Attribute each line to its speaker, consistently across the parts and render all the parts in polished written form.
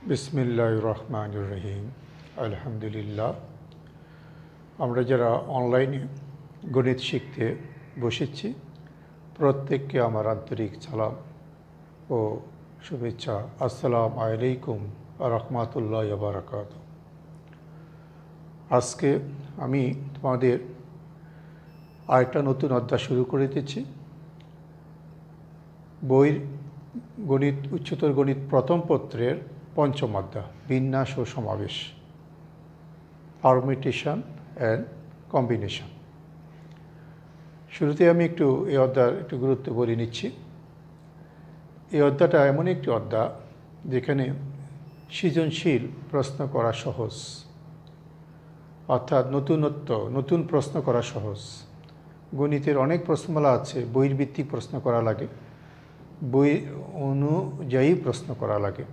Speaker 1: বিসমিল্লাহির রহমানির রহিম। আলহামদুলিল্লাহ। আমরা যারা অনলাইনে গণিত শিখতে বসেছি প্রত্যেককে আমার আন্তরিক সালাম ও শুভেচ্ছা। আসসালামু আলাইকুম রহমতুল্লাহ বারাকাত। আজকে আমি তোমাদের আরেকটা নতুন অধ্যায় শুরু করে দিচ্ছি। বইয়ের গণিত উচ্চতর গণিত প্রথম পত্রের পঞ্চম অধ্যায়, বিন্যাস ও সমাবেশ, পারমিটেশন অ্যান্ড কম্বিনেশন। শুরুতে আমি এই অধ্যায়ের একটু গুরুত্ব বলে নিচ্ছি। এই অধ্যায়টা এমন একটি অধ্যায় যেখানে সৃজনশীল প্রশ্ন করা সহজ, অর্থাৎ নতুন প্রশ্ন করা সহজ। গণিতের অনেক প্রশ্নমালা আছে, বইয়ের ভিত্তিক প্রশ্ন করা লাগে, বই অনুযায়ী প্রশ্ন করা লাগে।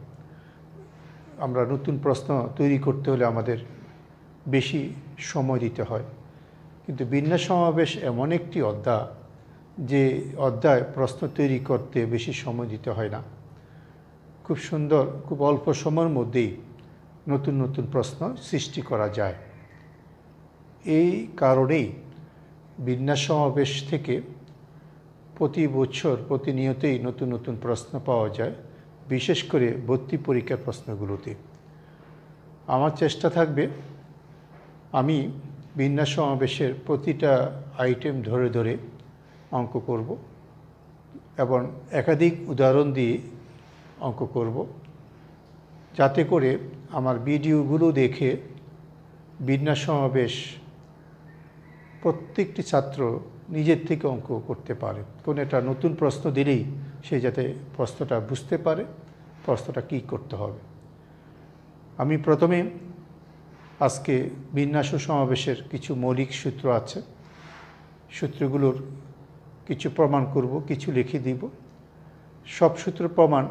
Speaker 1: আমরা নতুন প্রশ্ন তৈরি করতে হলে আমাদের বেশি সময় দিতে হয়, কিন্তু বিন্যাস সমাবেশ এমন একটি অধ্যায় যে অধ্যায় প্রশ্ন তৈরি করতে বেশি সময় দিতে হয় না। খুব সুন্দর, খুব অল্প সময়ের মধ্যেই নতুন প্রশ্ন সৃষ্টি করা যায়। এই কারণেই বিন্যাস সমাবেশ থেকে প্রতি বছর প্রতিনিয়তই নতুন প্রশ্ন পাওয়া যায়, বিশেষ করে ভর্তি পরীক্ষার প্রশ্নগুলোতে। আমার চেষ্টা থাকবে আমি বিন্যাস সমাবেশের প্রতিটা আইটেম ধরে ধরে অঙ্ক করব এবং একাধিক উদাহরণ দিয়ে অঙ্ক করব, যাতে করে আমার ভিডিওগুলো দেখে বিন্যাস সমাবেশ প্রত্যেকটি ছাত্র নিজের থেকে অঙ্ক করতে পারে। কোনো একটা নতুন প্রশ্ন দিলেই সে যাতে প্রশ্নটা বুঝতে পারে, প্রশ্নটা কী করতে হবে। আমি প্রথমে আজকে বিন্যাস ও সমাবেশের কিছু মৌলিক সূত্র আছে, সূত্রগুলোর কিছু প্রমাণ করব, কিছু লিখে দিব। সব সূত্র প্রমাণ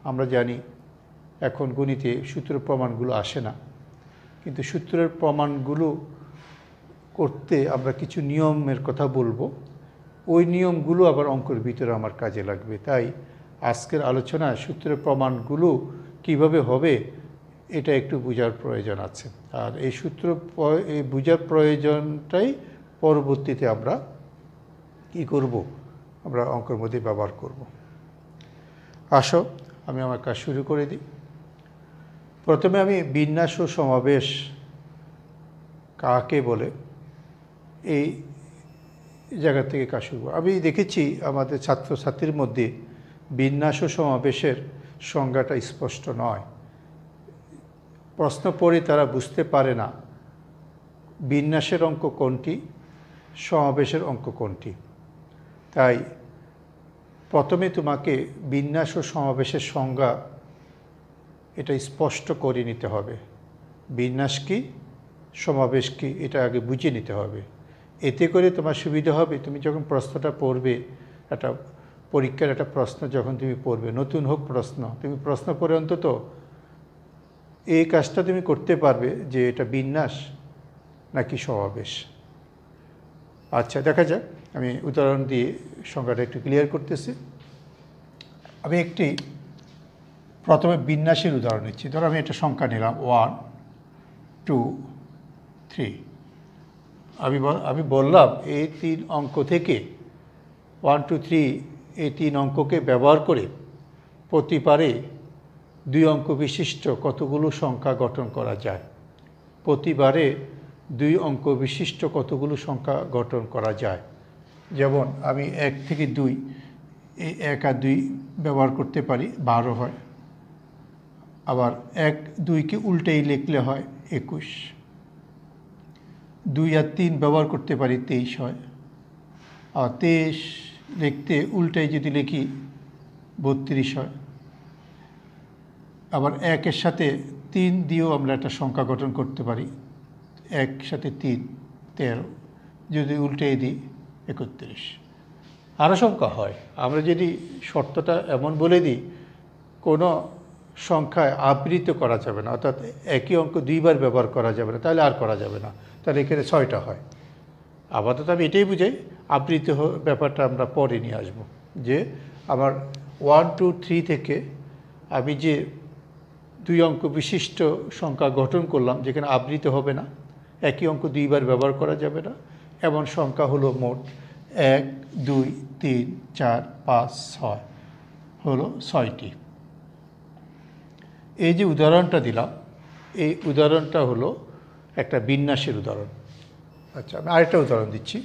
Speaker 1: আমরা জানি, এখন গণিতে সূত্র প্রমাণগুলো আসে না, কিন্তু সূত্রের প্রমাণগুলো করতে আমরা কিছু নিয়মের কথা বলবো। ওই নিয়মগুলো আবার অঙ্কের ভিতরে আমার কাজে লাগবে। তাই আজকের আলোচনায় সূত্রের প্রমাণগুলো কিভাবে হবে এটা একটু বোঝার প্রয়োজন আছে। আর এই এই বোঝার প্রয়োজনটাই পরবর্তীতে আমরা কি করব, আমরা অঙ্কের মধ্যে ব্যবহার করব। আসো আমি আমার কাজ শুরু করে দিই। প্রথমে আমি বিন্যাস ও সমাবেশ কাকে বলে এই জায়গা থেকে কাজ শুরু। আমি দেখেছি আমাদের ছাত্রছাত্রীর মধ্যে বিন্যাস ও সমাবেশের সংজ্ঞাটা স্পষ্ট নয়। প্রশ্ন পড়ে তারা বুঝতে পারে না বিন্যাসের অঙ্ক কোনটি, সমাবেশের অঙ্ক কোনটি। তাই প্রথমে তোমাকে বিন্যাস ও সমাবেশের সংজ্ঞা এটা স্পষ্ট করে নিতে হবে। বিন্যাস কী, সমাবেশ কী, এটা আগে বুঝে নিতে হবে। এতে করে তোমার সুবিধা হবে, তুমি যখন প্রশ্নটা পড়বে, একটা পরীক্ষার একটা প্রশ্ন যখন তুমি পড়বে, নতুন হোক প্রশ্ন, তুমি প্রশ্ন পড়ে অন্তত এই কাজটা তুমি করতে পারবে যে এটা বিন্যাস নাকি সমাবেশ। আচ্ছা, দেখা যাক। আমি উদাহরণ দিয়ে সংজ্ঞাটা একটু ক্লিয়ার করতেছি। আমি প্রথমে বিন্যাসের উদাহরণ নিচ্ছি। ধরো আমি একটা সংখ্যা নিলাম 1 2 3। আমি বললাম এই 3 অঙ্ক থেকে 1 2 3 এই 3 অঙ্ককে ব্যবহার করে প্রতিবারে 2 অঙ্ক বিশিষ্ট কতগুলো সংখ্যা গঠন করা যায়। প্রতিবারে 2 অঙ্ক বিশিষ্ট কতগুলো সংখ্যা গঠন করা যায়। যেমন আমি 1 থেকে 2, এই 1 আর 2 ব্যবহার করতে পারি, 12 হয়। আবার 1 2কে উল্টেই লিখলে হয় 21। 2 আর 3 ব্যবহার করতে পারি, 23 হয়। আর 23 লিখতে উল্টাই যদি লিখি 32 হয়। আবার 1-এর সাথে 3 দিয়েও আমরা একটা সংখ্যা গঠন করতে পারি, 1 সাথে 3 13, যদি উল্টে দিই 31। আরও সংখ্যা হয়। আমরা যদি শর্তটা এমন বলে দিই কোনো সংখ্যায় আবৃত করা যাবে না, অর্থাৎ একই অঙ্ক 2 বার ব্যবহার করা যাবে না, তাহলে আর করা যাবে না, তাহলে এখানে 6টা হয়। আপাতত আমি এটাই বুঝাই, আবৃত ব্যাপারটা আমরা পরে নিয়ে আসবো। যে আবার 1 2 3 থেকে আমি যে 2 অঙ্ক বিশিষ্ট সংখ্যা গঠন করলাম, যেখানে আবৃত হবে না, একই অঙ্ক 2বার ব্যবহার করা যাবে না, এমন সংখ্যা হলো মোট 1 2 3 4 5 6, হলো 6টি। এই যে উদাহরণটা দিলাম, এই উদাহরণটা হলো একটা বিন্যাসের উদাহরণ। আচ্ছা, আমি আরেকটা উদাহরণ দিচ্ছি।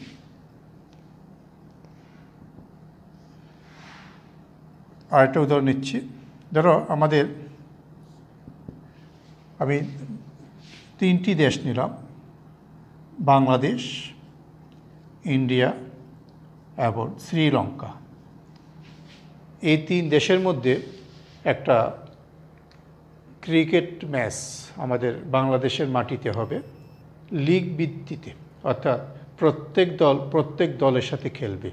Speaker 1: আরেকটা উদাহরণ নিচ্ছি। ধরো আমি 3টি দেশ নিলাম, বাংলাদেশ, ইন্ডিয়া এবং শ্রীলঙ্কা। এই 3 দেশের মধ্যে একটা ক্রিকেট ম্যাচ আমাদের বাংলাদেশের মাটিতে হবে, লিগ ভিত্তিতে, অর্থাৎ প্রত্যেক দলের সাথে খেলবে।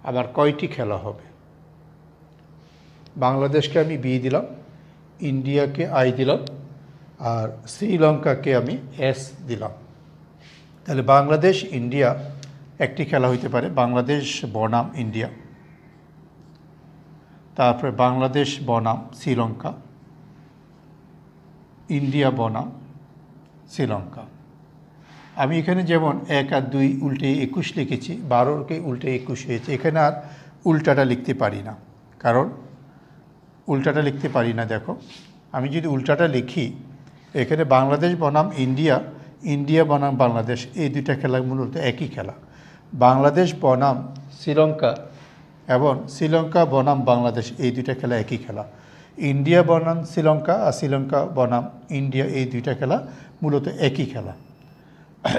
Speaker 1: আবার কয়টি খেলা হবে? বাংলাদেশকে আমি বি দিলাম, ইন্ডিয়াকে আই দিলাম, আর শ্রীলঙ্কাকে আমি এস দিলাম। তাহলে বাংলাদেশ ইন্ডিয়া একটি খেলা হইতে পারে, বাংলাদেশ বনাম ইন্ডিয়া, তারপরে বাংলাদেশ বনাম শ্রীলঙ্কা, ইন্ডিয়া বনাম শ্রীলঙ্কা। আমি এখানে যেমন 1 আর 2 উল্টে 21 লিখেছি, 12কে উল্টে 21 হয়েছে। এখানে আর উল্টাটা লিখতে পারি না, কারণ উল্টাটা লিখতে পারি না। দেখো, আমি যদি উল্টাটা লিখি, এখানে বাংলাদেশ বনাম ইন্ডিয়া, ইন্ডিয়া বনাম বাংলাদেশ, এই 2টা খেলা মূলত একই খেলা। বাংলাদেশ বনাম শ্রীলঙ্কা এবং শ্রীলঙ্কা বনাম বাংলাদেশ, এই 2টা খেলা একই খেলা। ইন্ডিয়া বনাম শ্রীলঙ্কা আর শ্রীলঙ্কা বনাম ইন্ডিয়া, এই 2টা খেলা মূলত একই খেলা।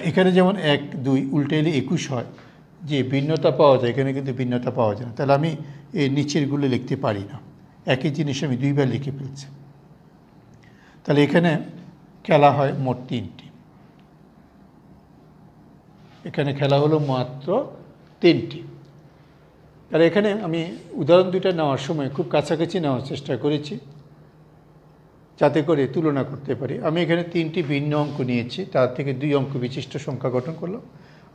Speaker 1: এখানে যেমন 1 2 উল্টে এলে 21 হয়, যে ভিন্নতা পাওয়া যায়, এখানে কিন্তু ভিন্নতা পাওয়া যায় না। তাহলে আমি এই নিচেরগুলো লিখতে পারি না, একই জিনিস আমি 2বার লিখে ফেলছি। তাহলে এখানে খেলা হয় মোট 3টি। এখানে খেলা হলো মাত্র 3টি। তাহলে এখানে আমি উদাহরণ 2টা নেওয়ার সময় খুব কাছাকাছি নেওয়ার চেষ্টা করেছি, যাতে করে তুলনা করতে পারি। আমি এখানে 3টি ভিন্ন অঙ্ক নিয়েছি, তার থেকে 2 অঙ্ক বিশিষ্ট সংখ্যা গঠন করলাম।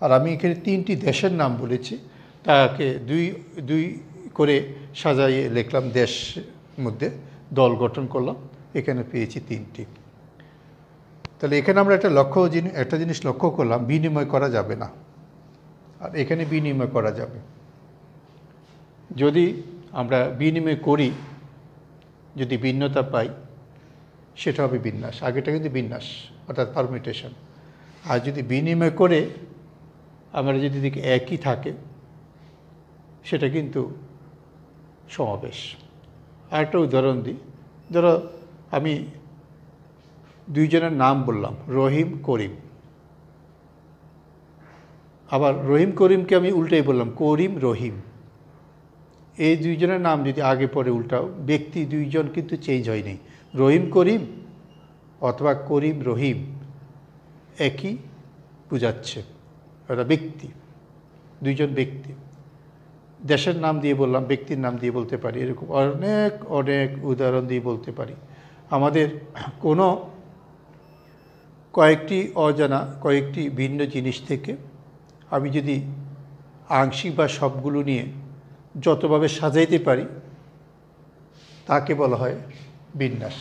Speaker 1: আর আমি এখানে 3টি দেশের নাম বলেছি, তাকে 2 করে সাজাইয়ে লিখলাম, দেশ মধ্যে দল গঠন করলাম, এখানে পেয়েছি 3টি। তাহলে এখানে আমরা একটা জিনিস লক্ষ্য করলাম, বিনিময় করা যাবে না, আর এখানে বিনিময় করা যাবে। যদি আমরা বিনিময় করি, যদি ভিন্নতা পাই, সেটা হবে বিন্যাস। আগেটা কিন্তু বিন্যাস, অর্থাৎ পারমিউটেশন। আর যদি বিনিময় করে আমরা যদি দেখি একই থাকে, সেটা কিন্তু সমাবেশ। আরেকটা উদাহরণ দিই। ধরো আমি 2 জনের নাম বললাম, রহিম করিম। আবার রহিম করিমকে আমি উল্টাই বললাম, করিম রহিম। এই 2 জনের নাম যদি আগে পরে উল্টাও, ব্যক্তি 2 জন কিন্তু চেঞ্জ হয়নি। রহিম করিম অথবা করিম রহিম একই বোঝাচ্ছে, এটা ব্যক্তি, 2 জন ব্যক্তি। দেশের নাম দিয়ে বললাম, ব্যক্তির নাম দিয়ে বলতে পারি, এরকম অনেক উদাহরণ দিয়ে বলতে পারি। আমাদের কোনো কয়েকটি অজানা, কয়েকটি ভিন্ন জিনিস থেকে আমি যদি আংশিক বা সবগুলো নিয়ে যতভাবে সাজাইতে পারি, তাকে বলা হয় বিন্যাস।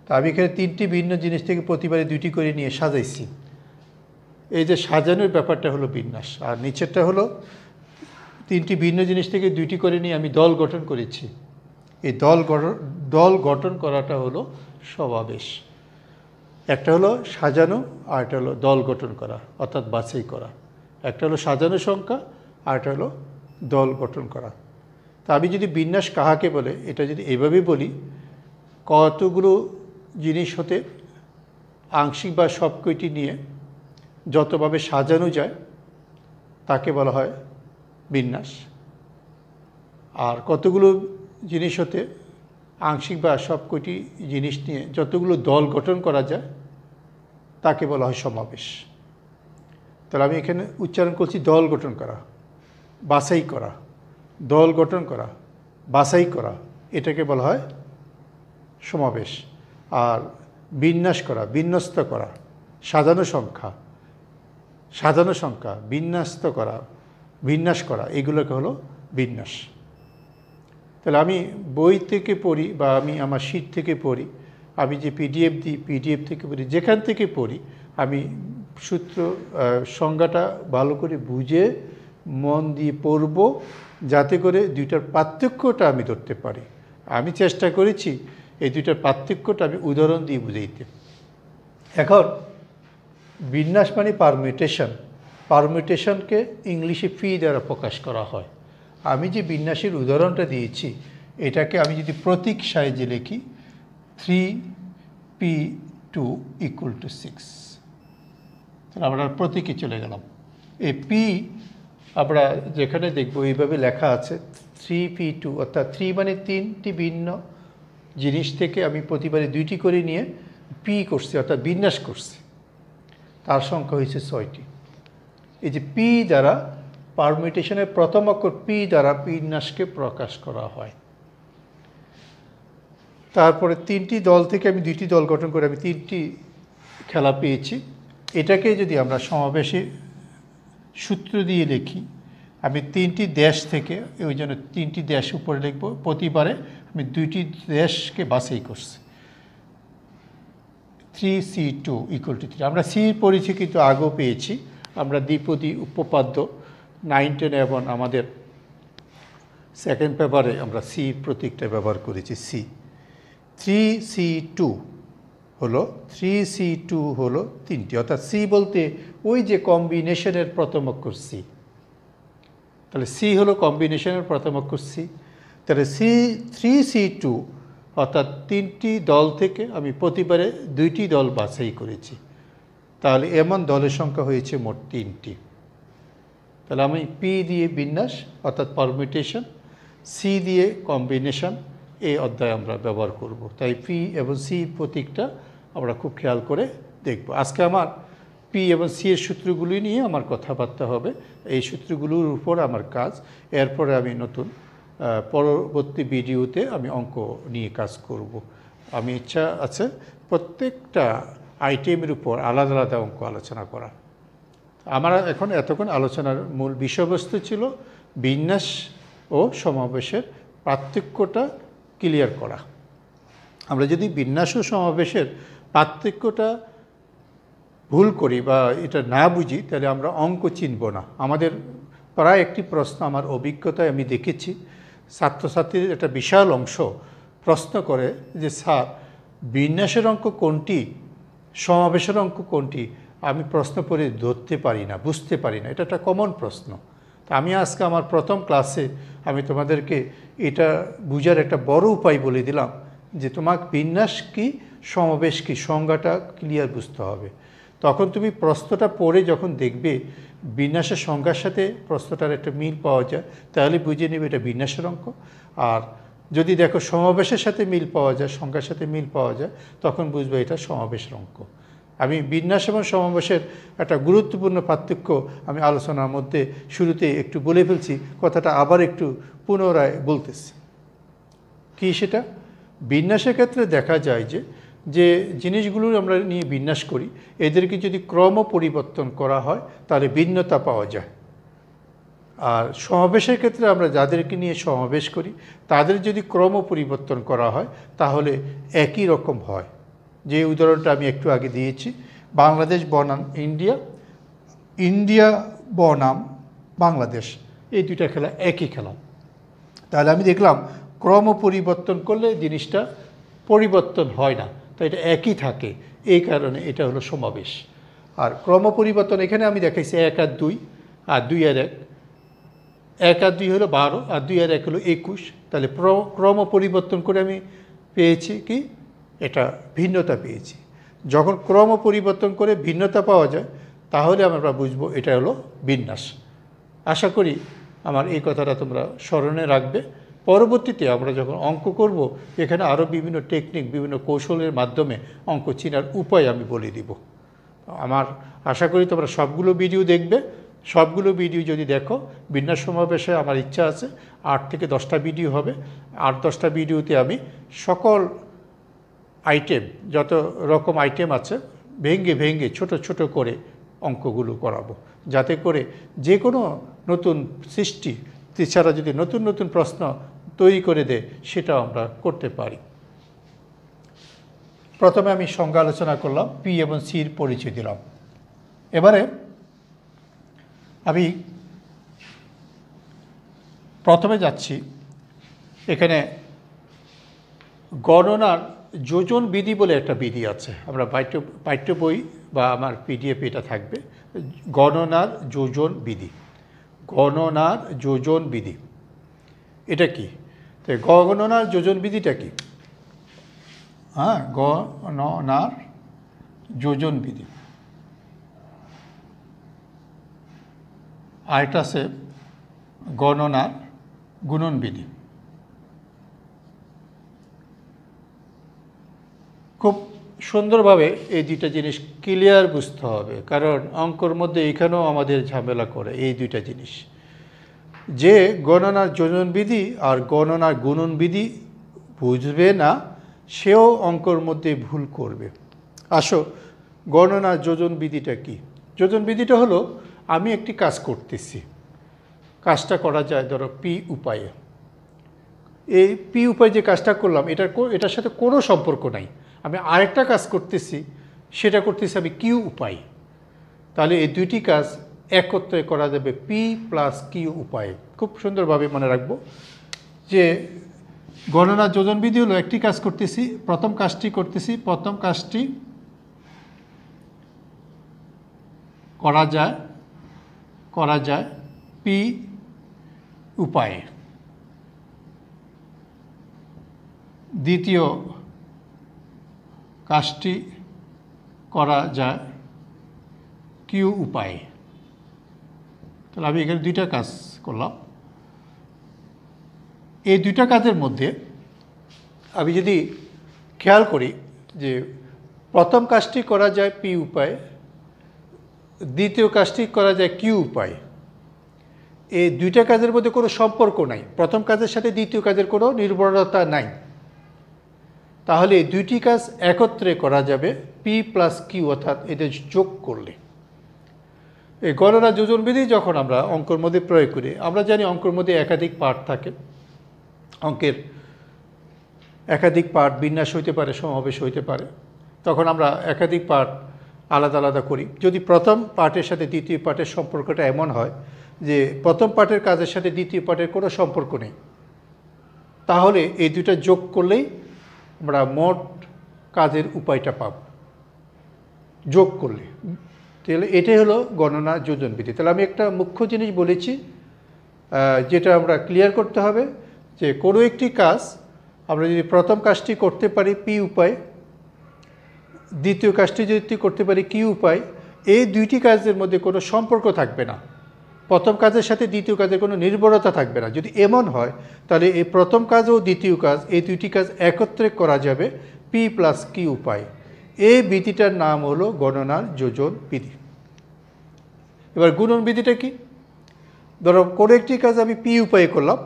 Speaker 1: তা আমি এখানে 3টি ভিন্ন জিনিস থেকে প্রতিবারে 2টি করে নিয়ে সাজাইছি। এই যে সাজানোর ব্যাপারটা হলো বিন্যাস। আর নিচেরটা হলো 3টি ভিন্ন জিনিস থেকে 2টি করে নিয়ে আমি দল গঠন করেছি। এই দল গঠন করাটা হলো সমাবেশ। একটা হলো সাজানো, আর একটা হলো দল গঠন করা, অর্থাৎ বাছাই করা। একটা হলো সাজানো সংখ্যা, আর একটা হলো দল গঠন করা। তা আমি যদি বিন্যাস কাহাকে বলে, এটা যদি এভাবে বলি, কতগুলো জিনিস হতে আংশিক বা সব কয়টি নিয়ে যতভাবে সাজানো যায়, তাকে বলা হয় বিন্যাস। আর কতগুলো জিনিস হতে আংশিক বা সব কয়টি জিনিস নিয়ে যতগুলো দল গঠন করা যায়, তাকে বলা হয় সমাবেশ। তাহলে আমি এখানে উচ্চারণ করছি দল গঠন করা, বাছাই করা, দল গঠন করা, বাছাই করা, এটাকে বলা হয় সমাবেশ। আর বিন্যাস করা, বিন্যস্ত করা, সাজানো সংখ্যা, বিন্যস্ত করা, বিন্যাস করা, এগুলোকে হলো বিন্যাস। তাহলে আমি বই থেকে পড়ি বা আমি আমার শীট থেকে পড়ি, আমি যে পিডিএফ দিই, পিডিএফ থেকে পড়ি, যেখান থেকে পড়ি আমি সূত্র সংজ্ঞাটা ভালো করে বুঝে মন দিয়ে পড়ব, যাতে করে দুইটার পার্থক্যটা আমি ধরতে পারি। আমি চেষ্টা করেছি এই দুইটার পার্থক্যটা আমি উদাহরণ দিয়ে বুঝাইতে। এখন বিন্যাস মানে পারমিউটেশন। পারমিউটেশনকে ইংলিশে পি দ্বারা প্রকাশ করা হয়। আমি যে বিন্যাসের উদাহরণটা দিয়েছি এটাকে আমি যদি প্রতীক সাহায্যে লিখি 3p2 = 6, তাহলে আমরা প্রতীকে চলে গেলাম। এই পি আমরা যেখানে দেখব এইভাবে লেখা আছে 3p2, অর্থাৎ 3 মানে 3টি ভিন্ন জিনিস থেকে আমি প্রতিবারে 2টি করে নিয়ে পি করছি, অর্থাৎ বিন্যাস করছি। তার সংখ্যা হয়েছে 6টি। এই যে পি দ্বারা পারমিউটেশনের প্রথম অক্ষর পি দ্বারা বিন্যাসকে প্রকাশ করা হয়। তারপরে 3টি দল থেকে আমি 2টি দল গঠন করে আমি 3টি খেলা পেয়েছি। এটাকে যদি আমরা সমাবেশে সূত্র দিয়ে লিখি, আমি 3টি দেশ থেকে, ওই জন্য 3টি দেশ উপরে লিখব, প্রতিবারে আমি 2টি দেশকে বাছাই করছি। 3c2 = 3। আমরা সি পড়েছি কিন্তু আগেও পেয়েছি, আমরা দ্বিপদী উপপাদ্য 9, 10 এবং আমাদের সেকেন্ড পেপারে আমরা সি প্রতীকটা ব্যবহার করেছি। সি 3c2 হলো 3টি, অর্থাৎ সি বলতে ওই যে কম্বিনেশনের প্রথম অক্ষর সি। তাহলে সি হলো কম্বিনেশনের প্রথম অক্ষর সি। তাহলে 3c2 অর্থাৎ 3টি দল থেকে আমি প্রতিবারে 2টি দল বাছাই করেছি। তাহলে এমন দলের সংখ্যা হয়েছে মোট 3টি। তাহলে আমি পি দিয়ে বিন্যাস অর্থাৎ পারমিউটেশন, সি দিয়ে কম্বিনেশন এই অধ্যায়ে আমরা ব্যবহার করব। তাই পি এবং সি প্রতীকটা আমরা খুব খেয়াল করে দেখব। আজকে আমার পি এবং সি এর সূত্রগুলি নিয়ে আমার কথাবার্তা হবে। এই সূত্রগুলোর উপর আমার কাজ। এরপরে আমি নতুন পরবর্তী ভিডিওতে আমি অঙ্ক নিয়ে কাজ করব। আমি ইচ্ছা আছে প্রত্যেকটা আইটেমের উপর আলাদা আলাদা অঙ্ক আলোচনা করা। আমার এখন এতক্ষণ আলোচনার মূল বিষয়বস্তু ছিল বিন্যাস ও সমাবেশের পার্থক্যটা ক্লিয়ার করা। আমরা যদি বিন্যাস ও সমাবেশের পার্থক্যটা ভুল করি বা এটা না বুঝি, তাহলে আমরা অঙ্ক চিনব না। আমাদের প্রায় একটি প্রশ্ন আমার অভিজ্ঞতায় আমি দেখেছি, ছাত্রছাত্রীদের একটা বিশাল অংশ প্রশ্ন করে যে স্যার বিন্যাসের অঙ্ক কোনটি, সমাবেশের অঙ্ক কোনটি? আমি প্রশ্ন পড়ে ধরতে পারি না, বুঝতে পারি না। এটা একটা কমন প্রশ্ন। তা আমি আজকে আমার প্রথম ক্লাসে আমি তোমাদেরকে এটা বুঝার একটা বড় উপায় বলে দিলাম যে তোমাকে বিন্যাস কি সমাবেশ কি সংজ্ঞাটা ক্লিয়ার বুঝতে হবে। তখন তুমি প্রশ্নটা পড়ে যখন দেখবে বিন্যাসের সংজ্ঞার সাথে প্রশ্নটার একটা মিল পাওয়া যায়, তাহলে বুঝে নেবে এটা বিন্যাসের অঙ্ক। আর যদি দেখো সমাবেশের সাথে মিল পাওয়া যায়, সংজ্ঞার সাথে মিল পাওয়া যায়, তখন বুঝবে এটা সমাবেশের অঙ্ক। আমি বিন্যাস এবং সমাবেশের একটা গুরুত্বপূর্ণ পার্থক্য আমি আলোচনার মধ্যে শুরুতে একটু বলে ফেলছি, কথাটা আবার একটু পুনরায় বলতেছি। কি সেটা? বিন্যাসের ক্ষেত্রে দেখা যায় যে জিনিসগুলো আমরা নিয়ে বিন্যাস করি, এদেরকে যদি ক্রম পরিবর্তন করা হয় তাহলে ভিন্নতা পাওয়া যায়। আর সমাবেশের ক্ষেত্রে আমরা যাদেরকে নিয়ে সমাবেশ করি তাদের যদি ক্রম পরিবর্তন করা হয় তাহলে একই রকম হয়। যে উদাহরণটা আমি একটু আগে দিয়েছি, বাংলাদেশ বনাম ইন্ডিয়া, ইন্ডিয়া বনাম বাংলাদেশ, এই দুইটা খেলা একই খেলা। তাহলে আমি দেখলাম ক্রম পরিবর্তন করলে জিনিসটা পরিবর্তন হয় না, তাই এটা একই থাকে, এই কারণে এটা হলো সমাবেশ। আর ক্রম পরিবর্তন এখানে আমি দেখাইছি 1 আর 2 আর 2 আর 1, 1 আর 2 হলো 12 আর 2 আর 1 হলো 21। তাহলে ক্রম পরিবর্তন করে আমি পেয়েছি কি এটা ভিন্নতা পেয়েছি। যখন ক্রম পরিবর্তন করে ভিন্নতা পাওয়া যায় তাহলে আমরা বুঝবো এটা হলো বিন্যাস। আশা করি আমার এই কথাটা তোমরা স্মরণে রাখবে। পরবর্তীতে আমরা যখন অঙ্ক করব এখানে আরও বিভিন্ন টেকনিক, বিভিন্ন কৌশলের মাধ্যমে অঙ্ক চেনার উপায় আমি বলে দিব। আমার আশা করি তোমরা সবগুলো ভিডিও দেখবে। সবগুলো ভিডিও যদি দেখো, বিন্যাস সমাবেশে আমার ইচ্ছা আছে 8 থেকে 10টা ভিডিও হবে। 8-10টা ভিডিওতে আমি সকল আইটেম, যত রকম আইটেম আছে ভেঙে ভেঙে ছোট ছোট করে অঙ্কগুলো করাবো, যাতে করে যে কোনো নতুন সৃষ্টি টিচাররা যদি নতুন নতুন প্রশ্ন তৈরি করে দেয় সেটাও আমরা করতে পারি। প্রথমে আমি সংজ্ঞা আলোচনা করলাম, পি এবং সির পরিচয় দিলাম। এবারে আমি প্রথমে যাচ্ছি, এখানে গণনার যোজন বিধি বলে একটা বিধি আছে। আমরা পাঠ্য বই বা আমার পিডিএফ এটা থাকবে, গণনার যোজন বিধি। গণনার যোজন বিধি এটা কি? তো গণনার যোজন বিধিটা কি? হ্যাঁ, গণনার যোজন বিধি। আরেকটা আছে গণনার গুণন বিধি। খুব সুন্দরভাবে এই দুইটা জিনিস ক্লিয়ার বুঝতে হবে, কারণ অঙ্কর মধ্যে এখানেও আমাদের ঝামেলা করে এই দুইটা জিনিস। যে গণনার যোজন বিধি আর গণনার গুণন বিধি বুঝবে না, সেও অঙ্কর মধ্যে ভুল করবে। আসো, গণনার যোজন বিধিটা কি? যোজন বিধিটা হলো, আমি একটি কাজ করতেছি, কাজটা করা যায় ধরো পি উপায়ে। এই পি উপায়ে যে কাজটা করলাম এটার সাথে কোনো সম্পর্ক নাই। আমি আরেকটা কাজ করতেছি, সেটা করতেছি আমি কিউ উপায়। তাহলে এই দুইটি কাজ একত্রে করা যাবে পি প্লাস কিউ উপায়ে। খুব সুন্দরভাবে মনে রাখবো যে গণনার যোজন বিধি হলো, একটি কাজ করতেছি, প্রথম কাজটি করতেছি, প্রথম কাজটি করা যায় পি উপায়ে, দ্বিতীয় কাজটি করা যায় কিউ উপায়ে। তাহলে আমি এখানে দুইটা কাজ করলাম। এই দুইটা কাজের মধ্যে আমি যদি খেয়াল করি যে প্রথম কাজটি করা যায় পি উপায়ে, দ্বিতীয় কাজটি করা যায় কিউ উপায়ে, এই দুইটা কাজের মধ্যে কোনো সম্পর্ক নাই, প্রথম কাজের সাথে দ্বিতীয় কাজের কোনো নির্ভরতা নাই। তাহলে এই দুইটি কাজ একত্রে করা যাবে পি প্লাস কিউ, অর্থাৎ এদের যোগ করলে। এই গণনা যোজন বিধি যখন আমরা অঙ্কের মধ্যে প্রয়োগ করি, আমরা জানি অঙ্কের মধ্যে একাধিক পার্ট থাকে। অঙ্কের একাধিক পার্ট বিন্যাস হইতে পারে, সমাবেশ হইতে পারে। তখন আমরা একাধিক পার্ট আলাদা আলাদা করি। যদি প্রথম পার্টের সাথে দ্বিতীয় পার্টের সম্পর্কটা এমন হয় যে প্রথম পার্টের কাজের সাথে দ্বিতীয় পার্টের কোনো সম্পর্ক নেই, তাহলে এই দুইটা যোগ করলেই আমরা মোট কাজের উপায়টা পাব, যোগ করলে। তাহলে এটাই হলো গণনা যোজন বিধি। তাহলে আমি একটা মুখ্য জিনিস বলেছি, যেটা আমরা ক্লিয়ার করতে হবে, যে কোনো একটি কাজ আমরা যদি প্রথম কাজটি করতে পারি পি উপায়, দ্বিতীয় কাজটি যদি করতে পারি কিউ উপায়, এই দুইটি কাজের মধ্যে কোনো সম্পর্ক থাকবে না, প্রথম কাজের সাথে দ্বিতীয় কাজের কোনো নির্ভরতা থাকবে না। যদি এমন হয়, তাহলে এই প্রথম কাজ ও দ্বিতীয় কাজ, এই দুইটি কাজ একত্রে করা যাবে পি প্লাস কিউ উপায়। এই বিধিটার নাম হলো গণনার যোজন বিধি। এবার গুণন বিধিটা কি? ধরো কোনো একটি কাজ আমি পি উপায়ে করলাম,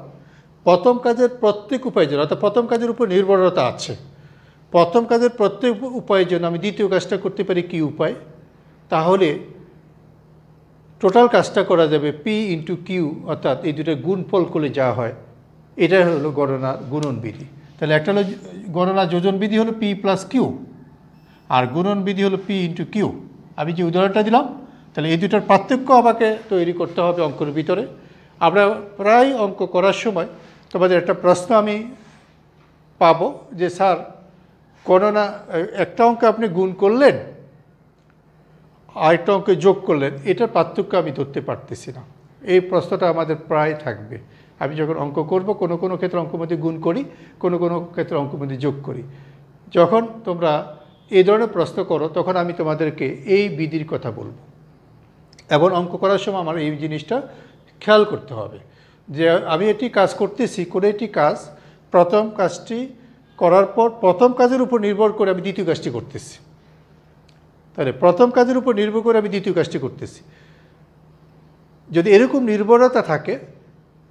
Speaker 1: প্রথম কাজের প্রত্যেক উপায়ের জন্য, অর্থাৎ প্রথম কাজের উপর নির্ভরতা আছে, প্রথম কাজের প্রত্যেক উপায়ের জন্য আমি দ্বিতীয় কাজটা করতে পারি কিউ উপায়, তাহলে টোটাল কাজটা করা যাবে পি ইন্টু কিউ, অর্থাৎ এই দুটো গুণফল করলে যা হয়, এটা হলো গণনার গুণন বিধি। তাহলে একটা হলো গণনার যোজন বিধি হলো পি প্লাস কিউ, আর গুণন বিধি হলো পি ইন্টু কিউ। আমি যে উদাহরণটা দিলাম, তাহলে এই দুটার পার্থক্য আমাকে তৈরি করতে হবে অঙ্কের ভিতরে। আমরা প্রায় অঙ্ক করার সময় তোমাদের একটা প্রশ্ন আমি পাবো যে স্যার, গণনা একটা অঙ্কে আপনি গুণ করলেন, আরেকটা অঙ্কে যোগ করলেন, এটার পার্থক্য আমি ধরতে পারতেছি না। এই প্রশ্নটা আমাদের প্রায় থাকবে। আমি যখন অঙ্ক করব, কোনো কোনো ক্ষেত্রে অঙ্কের মধ্যে গুণ করি, কোনো কোনো ক্ষেত্রে অঙ্কের মধ্যে যোগ করি। যখন তোমরা এই ধরনের প্রশ্ন করো, তখন আমি তোমাদেরকে এই বিধির কথা বলবো, এবং অঙ্ক করার সময় আমার এই জিনিসটা খেয়াল করতে হবে যে আমি এটি কাজ করতেছি, কোনো একটি কাজ প্রথম কাজটি করার পর প্রথম কাজের উপর নির্ভর করে আমি দ্বিতীয় কাজটি করতেছি। তাহলে প্রথম কাজের উপর নির্ভর করে আমি দ্বিতীয় কাজটি করতেছি। যদি এরকম নির্ভরতা থাকে,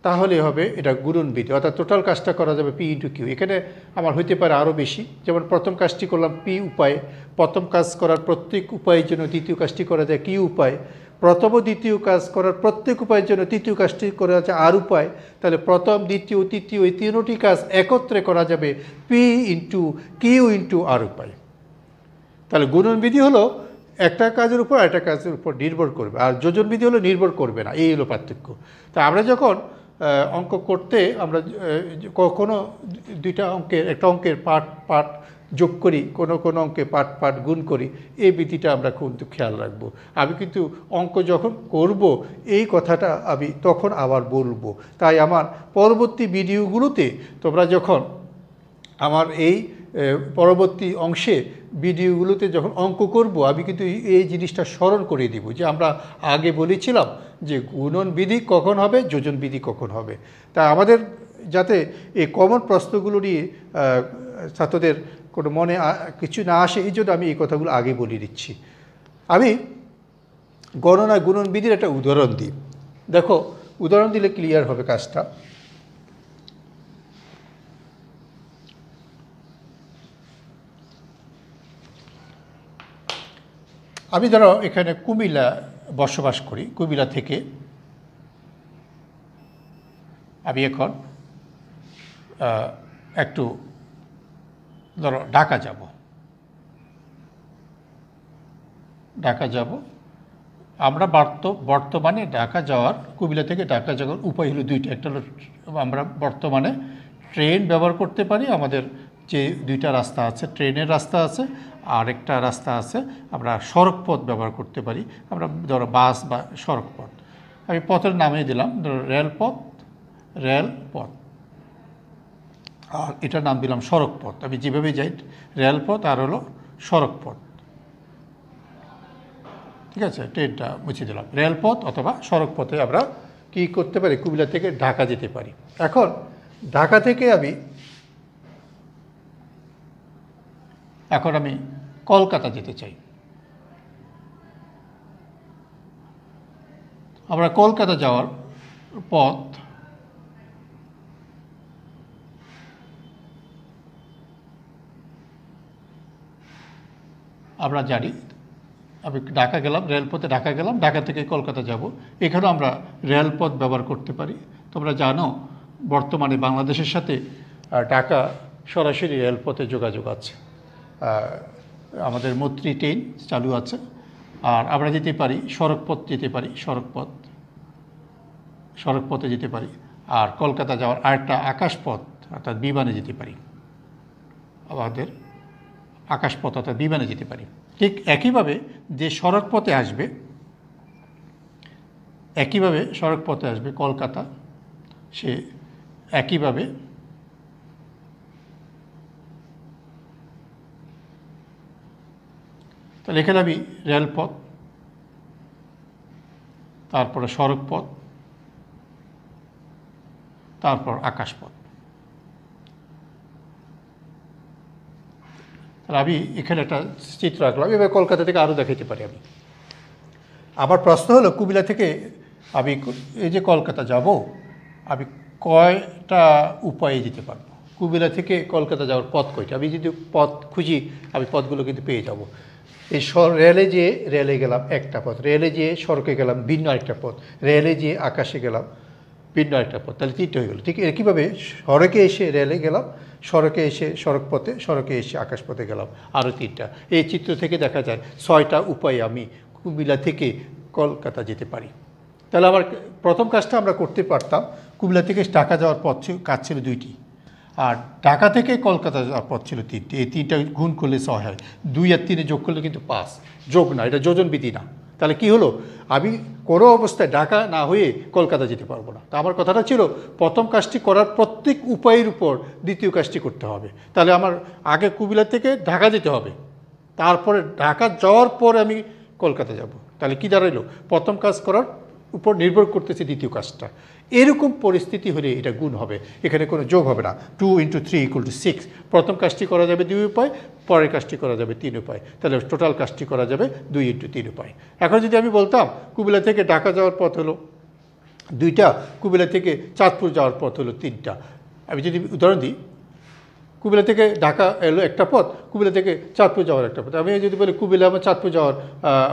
Speaker 1: তাহলে হবে এটা গুণন বিধি, অর্থাৎ টোটাল কাজটা করা যাবে পি ইন্টু কিউ। এখানে আমার হইতে পারে আরও বেশি, যেমন প্রথম কাজটি করলাম পি উপায়ে, প্রথম কাজ করার প্রত্যেক উপায়ের জন্য দ্বিতীয় কাজটি করা যায় কিউ উপায়, প্রথম ও দ্বিতীয় কাজ করার প্রত্যেক উপায়ের জন্য তৃতীয় কাজটি করা যাচ্ছে আর উপায়। তাহলে প্রথম, দ্বিতীয়, তৃতীয় এই তিনটি কাজ একত্রে করা যাবে পি ইন্টু কিউ ইন্টু আর উপায়। তাহলে গুণনবিধি হলো একটা কাজের উপর একটা কাজের উপর নির্ভর করবে, আর যোজনবিধি হলো নির্ভর করবে না, এই হলো পার্থক্য। তা আমরা যখন অঙ্ক করতে আমরা কখনো দুইটা অঙ্কের একটা অঙ্কের পার্ট যোগ করি, কোনো অঙ্কে পার্ট গুণ করি, এই বিধিটা আমরা কিন্তু খেয়াল রাখবো। আমি কিন্তু অঙ্ক যখন করব এই কথাটা আমি তখন আবার বলবো। তাই আমার পরবর্তী ভিডিওগুলোতে তোমরা যখন আমার এই পরবর্তী অংশে ভিডিওগুলোতে যখন অঙ্ক করব আমি কিন্তু এই জিনিসটা স্মরণ করে দিব যে আমরা আগে বলেছিলাম যে গুণন বিধি কখন হবে, যোজন বিধি কখন হবে। তা আমাদের যাতে এই কমন প্রশ্নগুলো নিয়ে ছাত্রদের কোনো মনে কিছু না আসে, এই জন্য আমি এই কথাগুলো আগে বলে দিচ্ছি। আমি গণনা গুণন বিধির একটা উদাহরণ দিই। দেখো, উদাহরণ দিলে ক্লিয়ার হবে কাজটা। আমি ধরো এখানে কুমিল্লা বসবাস করি, কুমিল্লা থেকে আমি এখন একটু ধরো ঢাকা যাব। আমরা বর্তমানে ঢাকা যাওয়ার, কুমিল্লা থেকে ঢাকা যাওয়ার উপায় হলো দুইটা। একটা হলো আমরা বর্তমানে ট্রেন ব্যবহার করতে পারি, আমাদের যে দুইটা রাস্তা আছে, ট্রেনের রাস্তা আছে, আর একটা রাস্তা আছে আমরা সড়ক পথ ব্যবহার করতে পারি। আমরা ধরো বাস বা সড়ক পথ, আমি পথের নামে দিলাম ধরো রেলপথ, আর এটার নাম দিলাম সড়ক পথ। আমি যেভাবে যাই রেলপথ আর হলো সড়ক পথ, ঠিক আছে, ট্রেনটা মুছে দিলাম। রেলপথ অথবা সড়ক পথে আমরা কি করতে পারি, কুমিল্লা থেকে ঢাকা যেতে পারি। এখন ঢাকা থেকে আমি কলকাতা যেতে চাই। আমরা কলকাতা যাওয়ার পথ আমরা জানি। আমি ঢাকা গেলাম, রেলপথে ঢাকা গেলাম, ঢাকা থেকে কলকাতা যাব, এখানেও আমরা রেলপথ ব্যবহার করতে পারি। তোমরা জানো বর্তমানে বাংলাদেশের সাথে ঢাকা সরাসরি রেলপথে যোগাযোগ আছে, আমাদের মৈত্রী ট্রেন চালু আছে। আর আমরা যেতে পারি সড়কপথ, যেতে পারি সড়কপথে যেতে পারি। আর কলকাতা যাওয়ার আরেকটা আকাশপথ অর্থাৎ বিমানে যেতে পারি, আমাদের আকাশপথ অর্থাৎ বিমানে যেতে পারি। ঠিক একইভাবে যে সড়কপথে আসবে কলকাতা, সে একইভাবে তাহলে এখানে আমি রেলপথ, তারপরে সড়কপথ, তারপর আকাশপথ। তাহলে আমি এখানে একটা চিত্র আঁকলাম, এবার কলকাতা থেকে আরও দেখাতে পারি আমি। আমার প্রশ্ন হলো কুমিল্লা থেকে আমি এই যে কলকাতা যাব, আমি কয়টা উপায়ে যেতে পারবো? কুমিল্লা থেকে কলকাতা যাওয়ার পথ কয়টা? আমি যদি পথ খুঁজি আমি পথগুলো কিন্তু পেয়ে যাব। এই রেলে যেয়ে রেলে গেলাম একটা পথ, রেলে যেয়ে সড়কে গেলাম ভিন্ন আরেকটা পথ, রেলে যেয়ে আকাশে গেলাম ভিন্ন আরেকটা পথ, তাহলে তিনটে হয়ে গেল। ঠিক একইভাবে সড়কে এসে রেলে গেলাম, সড়কে এসে সড়কপথে, সড়কে এসে আকাশপথে গেলাম, আরও তিনটা। এই চিত্র থেকে দেখা যায় 6টা উপায়ে আমি কুমিল্লা থেকে কলকাতা যেতে পারি। তাহলে আমার প্রথম কাজটা আমরা করতে পারতাম, কুমিল্লা থেকে ঢাকা যাওয়ার পথ কাজ ছিল 2টি, আর ঢাকা থেকে কলকাতা যাওয়ার পথ ছিল 3টি। এই 3টা গুণ করলে 6 হয়, 2 আর 3 যোগ করলে কিন্তু 5। যোগ না, এটা যোজন বিধি না। তাহলে কি হলো, আমি কোনো অবস্থায় ঢাকা না হয়ে কলকাতা যেতে পারবো না। তা আমার কথাটা ছিল প্রথম কাজটি করার প্রত্যেক উপায়ের উপর দ্বিতীয় কাজটি করতে হবে। তাহলে আমার আগে কুমিল্লা থেকে ঢাকা যেতে হবে, তারপরে ঢাকা যাওয়ার পর আমি কলকাতা যাব। তাহলে কি দাঁড়াইলো, প্রথম কাজ করার উপর নির্ভর করতেছে দ্বিতীয় কাজটা। এরকম পরিস্থিতি হলে এটা গুণ হবে, এখানে কোনো যোগ হবে না। 2 × 3 = 6। প্রথম কাজটি করা যাবে 2 উপায়, পরের কাজটি করা যাবে 3 উপায়, তাহলে টোটাল কাজটি করা যাবে 2 × 3 উপায়। এখন যদি আমি বলতাম কুমিল্লা থেকে ঢাকা যাওয়ার পথ হলো 2টা, কুমিল্লা থেকে চাঁদপুর যাওয়ার পথ হলো 3টা। আমি যদি উদাহরণ দিই, কুমিল্লা থেকে ঢাকা এলো একটা পথ, কুমিল্লা থেকে চাঁদপুর যাওয়ার একটা পথ। আমি যদি বলি কুমিল্লা এবং চাঁদপুর যাওয়ার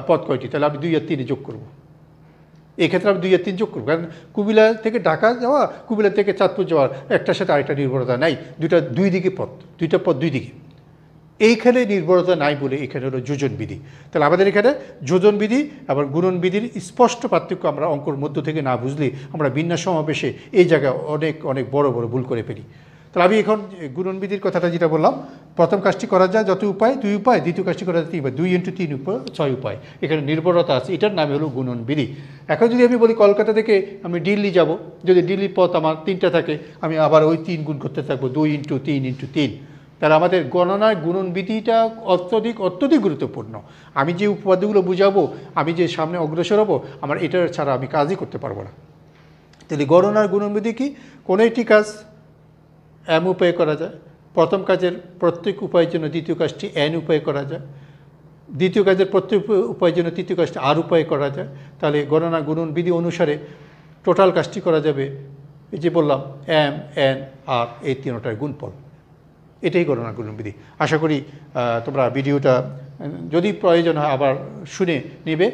Speaker 1: পথ কয়টি, তাহলে আমি 2 আর 3 যোগ করব। এক্ষেত্রে আমি 2 আর 3 যোগ করব, কারণ কুমিল্লা থেকে ঢাকা যাওয়া, কুমিল্লা থেকে চাঁদপুর যাওয়ার একটার সাথে আরেকটা নির্ভরতা নাই। দুই দিকে পথ, দুইটা পথ 2 দিকে। এইখানে নির্ভরতা নাই বলে এখানে হলো যোজন বিধি। তাহলে আমাদের এখানে যোজন বিধি এবং গুণন বিধির স্পষ্ট পার্থক্য আমরা অঙ্কর মধ্য থেকে না বুঝলে আমরা বিন্যাস সমাবেশে এই জায়গায় অনেক অনেক বড় বড় ভুল করে ফেলি। তাহলে আমি এখন গুণন বিধির কথাটা যেটা বললাম, প্রথম কাজটি করা যায় যত উপায় 2 উপায়, দ্বিতীয় কাজটি করা যায় 3 উপায়, 2 × 3 উপায় 6 উপায়। এখানে নির্ভরতা আছে, এটার নামে হলো গুণন বিধি। এখন যদি আমি বলি কলকাতা থেকে আমি দিল্লি যাব, যদি দিল্লির পথ আমার 3টা থাকে, আমি আবার ওই 3 গুণ করতে থাকবো, 2 × 3 × 3। তাহলে আমাদের গণনায় গুণন বিধিটা অত্যধিক গুরুত্বপূর্ণ। আমি যে উপপাদ্যগুলো বুঝাবো, আমি যে সামনে অগ্রসর হবো, আমার এটা ছাড়া আমি কাজই করতে পারবো না। তাহলে গণনার গুণন বিধি কি? কোনো একটি কাজ m উপায়ে করা যায়, প্রথম কাজের প্রত্যেক উপায়ের জন্য দ্বিতীয় কাজটি n উপায়ে করা যায়, দ্বিতীয় কাজের প্রত্যেক উপায়ের জন্য তৃতীয় কাজটি r উপায়ে করা যায়। তাহলে গণনা গুণন বিধি অনুসারে টোটাল কাজটি করা যাবে, এই যে বললাম m n r এই তিনটার গুণফল। এটাই গণনা গুণন বিধি। আশা করি তোমরা ভিডিওটা যদি প্রয়োজন হয় আবার শুনে নেবে,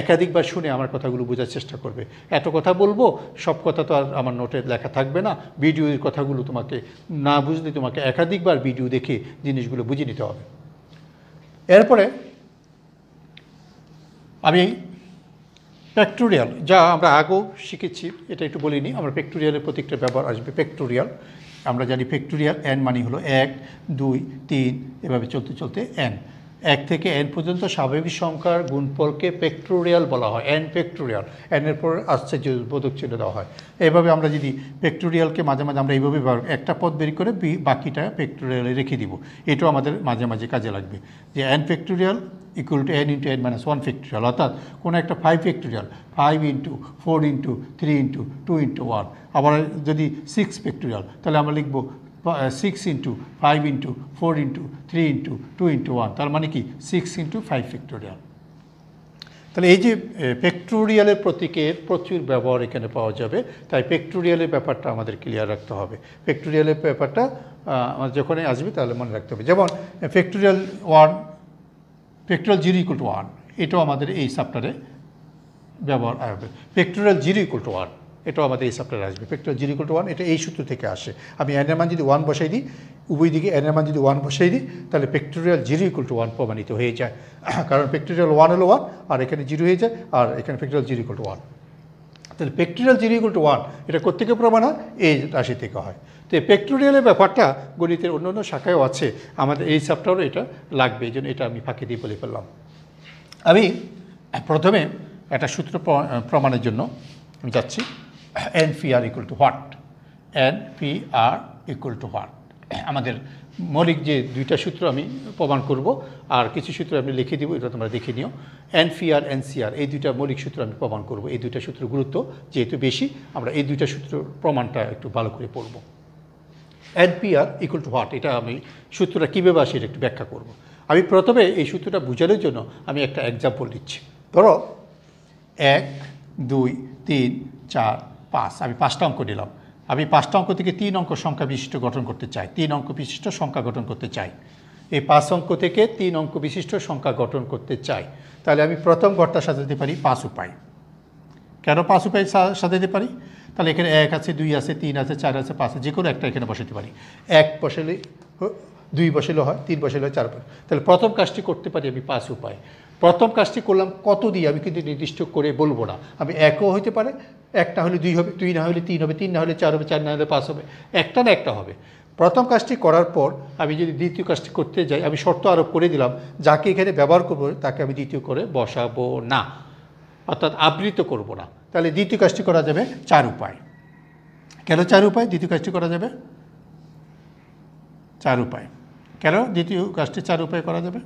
Speaker 1: একাধিকবার শুনে আমার কথাগুলো বোঝার চেষ্টা করবে। এত কথা বলবো, সব কথা তো আর আমার নোটে লেখা থাকবে না। ভিডিওর কথাগুলো তোমাকে না বুঝলে তোমাকে একাধিকবার ভিডিও দেখে জিনিসগুলো বুঝে নিতে হবে। এরপরে আমি ফ্যাক্টোরিয়াল, যা আমরা আগেও শিখেছি, এটা একটু বলিনি। আমরা ফ্যাক্টোরিয়ালের প্রত্যেকটা ব্যবহার আসবে। ফ্যাক্টোরিয়াল আমরা জানি, ফ্যাক্টোরিয়াল n মানে হলো 1 2 3 এভাবে চলতে চলতে n, 1 থেকে n পর্যন্ত স্বাভাবিক সংখ্যার গুণফলকে ফ্যাক্টোরিয়াল বলা হয়, n ফ্যাক্টোরিয়াল। n এর পর আশ্চর্যবোধক চিহ্ন দেওয়া হয়। এইভাবে আমরা যদি ফ্যাক্টোরিয়ালকে মাঝে মাঝে আমরা এইভাবে একটা পদ বের করে বাকিটা ফ্যাক্টোরিয়ালে রেখে দিব, এটাও আমাদের মাঝে মাঝে কাজে লাগবে। যে n factorial equal to n × n - 1 factorial, অর্থাৎ কোনো একটা 5 ফ্যাক্টোরিয়াল 5 × 4 × 3 × 2 × 1। আবার যদি 6 ফ্যাক্টোরিয়াল, তাহলে আমরা লিখব 6 × 5 × 4 × 3 × 2 × 1, তার মানে কি 6 × 5 ফ্যাক্টোরিয়াল। তাহলে এই যে ফ্যাক্টোরিয়ালের প্রতীকের প্রচুর ব্যবহার এখানে পাওয়া যাবে, তাই ফ্যাক্টোরিয়ালের ব্যাপারটা আমাদের ক্লিয়ার রাখতে হবে। ফ্যাক্টোরিয়ালের ব্যাপারটা আমার যখনই আসবে তাহলে মনে রাখতে হবে। যেমন ফ্যাক্টোরিয়াল 1, ফ্যাক্টোরিয়াল 0 = 1, এটাও আমাদের এই চ্যাপ্টারে ব্যবহার আসবে। ফ্যাক্টোরিয়াল 0 = 1, এটাও আমাদের এই চ্যাপ্টারে আসবে। ফ্যাক্টোরিয়াল 0 = 1, এটা এই সূত্র থেকে আসে। আমি n এর মান যদি 1 বসাই দিই, উভয় দিকে n এর মান যদি 1 বসাই দিই, তাহলে ফ্যাক্টোরিয়াল 0 = 1 প্রমাণিত হয়ে যায়। কারণ ফ্যাক্টোরিয়াল 1 হলো 1, আর এখানে 0 হয়ে যায়, আর এখানে ফ্যাক্টোরিয়াল 0 = 1। তাহলে ফ্যাক্টোরিয়াল 0 = 1 এটা কোত্থেকে প্রমাণ হয়? এই রাশি থেকে হয়। তো এই ফ্যাক্টোরিয়ালের ব্যাপারটা গণিতের অন্য অন্য শাখায়ও আছে, আমাদের এই চ্যাপ্টারও এটা লাগবে, এই জন্য এটা আমি ফাঁকি দিয়ে বলে ফেললাম। আমি প্রথমে একটা সূত্র প্রমাণের জন্য আমি যাচ্ছি। NPR = what? NPR = what? আমাদের মৌলিক যে দুইটা সূত্র আমি প্রমাণ করব, আর কিছু সূত্র আমি লিখে দিব, এটা তোমরা দেখে নিও। NPR NCR এই দুইটা মৌলিক সূত্র আমি প্রমাণ করব। এই দুইটা সূত্র গুরুত্ব যেহেতু বেশি, আমরা এই দুইটা সূত্র প্রমাণটা একটু ভালো করে পড়ব। NPR = what? এটা আমি সূত্রটা কীভাবে আসে এটা একটু ব্যাখ্যা করব। আমি প্রথমে এই সূত্রটা বোঝানোর জন্য আমি একটা এক্সাম্পল দিচ্ছি। ধরো 1 2 3 4 5, আমি 5টা অঙ্ক নিলাম। আমি 5টা অঙ্ক থেকে 3 অঙ্ক সংখ্যা বিশিষ্ট গঠন করতে চাই, 3 অঙ্ক বিশিষ্ট সংখ্যা গঠন করতে চাই। এই 5 অঙ্ক থেকে 3 অঙ্ক বিশিষ্ট সংখ্যা গঠন করতে চাই। তাহলে আমি প্রথম ঘরটা সাজাতে পারি 5 উপায়। কেন 5 উপায় সাজাতে পারি? তাহলে এখানে 1 আছে, 2 আছে, 3 আছে, 4 আছে, 5 আছে, যে কোনো একটা এখানে বসাতে পারি। 1 বসালে 2 বসালে হয়, 3 বসালে হয়, 4 বসালে। তাহলে প্রথম কাজটি করতে পারি আমি 5 উপায়। প্রথম কাজটি করলাম কত দিয়ে আমি কিন্তু নির্দিষ্ট করে বলবো না। আমি 1ও হতে পারে, 1 না হলে 2 হবে, 2 না হলে 3 হবে, 3 না হলে 4 হবে, 4 না হলে 5 হবে, একটা না একটা হবে। প্রথম কাজটি করার পর আমি যদি দ্বিতীয় কাজটি করতে যাই, আমি শর্ত আরোপ করে দিলাম যাকে এখানে ব্যবহার করবো তাকে আমি দ্বিতীয় করে বসাবো না, অর্থাৎ আবৃত করব না। তাহলে দ্বিতীয় কাজটি করা যাবে 4 উপায়। কেন 4 উপায় দ্বিতীয় কাজটি করা যাবে? 4 উপায় কেন দ্বিতীয় কাজটি 4 উপায় করা যাবে?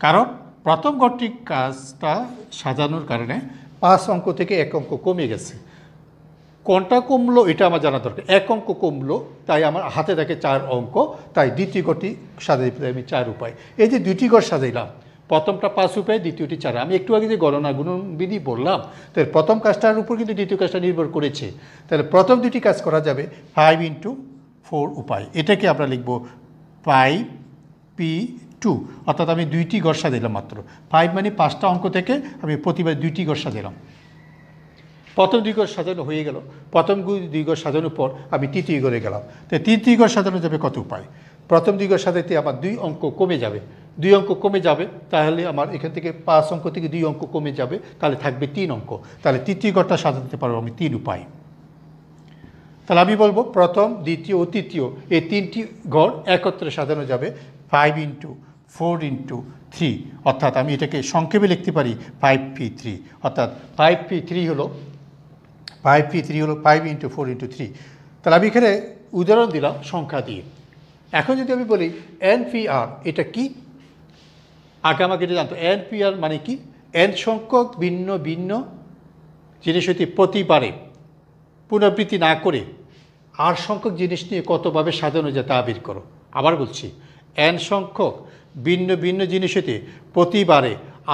Speaker 1: কারণ প্রথম ঘরটি কাজটা সাজানোর কারণে 5 অঙ্ক থেকে 1 অঙ্ক কমে গেছে। কোনটা কমলো এটা আমার জানা দরকার। 1 অঙ্ক কমলো, তাই আমার হাতে থাকে 4 অঙ্ক, তাই দ্বিতীয় ঘরটি সাজাইতে আমি 4 উপায়। এই যে দুইটি ঘর সাজাইলাম, প্রথমটা 5 উপায়, দ্বিতীয়টি 4। আমি একটু আগে যে গণনা গুণবিধি বললাম, তাহলে প্রথম কাজটার উপর কিন্তু দ্বিতীয় কাজটা নির্ভর করেছে। তাহলে প্রথম দুটি কাজ করা যাবে 5 × 4 উপায়। এটাকে আমরা লিখব 5P2, অর্থাৎ আমি 2টি ঘর সাজাইলাম মাত্র। 5 মানে 5টা অঙ্ক থেকে আমি প্রতিবার 2টি ঘর সাজাইলাম। প্রথম দুই ঘর সাজানো হয়ে গেল, প্রথম দুই ঘর সাজানোর পর আমি তৃতীয় ঘরে গেলাম। তো তৃতীয় ঘর সাজানো যাবে কত উপায়? প্রথম দুই ঘর সাজাইতে আমার 2 অঙ্ক কমে যাবে, 2 অঙ্ক কমে যাবে, তাহলে আমার এখান থেকে 5 অঙ্ক থেকে 2 অঙ্ক কমে যাবে, তাহলে থাকবে 3 অঙ্ক। তাহলে তৃতীয় ঘরটা সাজাতে পারবো আমি 3 উপায়। তাহলে আমি বলবো প্রথম, দ্বিতীয় ও তৃতীয় এই 3টি ঘর একত্রে সাজানো যাবে 5 × 4 × 3, অর্থাৎ আমি এটাকে সংক্ষেপে লিখতে পারি 5p3, অর্থাৎ 5p3 হলো 5 × 4 × 3। তাহলে আমি এখানে উদাহরণ দিলাম সংখ্যা দিয়ে। এখন যদি আমি বলি NPR এটা কি, আগে আমাকে এটা জানতো NPR মানে কি। n সংখ্যক ভিন্ন ভিন্ন জিনিস হইতে প্রতিবারে পুনরাবৃত্তি না করে r সংখ্যক জিনিস নিয়ে কতভাবে সাজানো যায় তা বের করো। আবার বলছি, n সংখ্যক ভিন্ন ভিন্ন জিনিস হইতে প্রতিবারে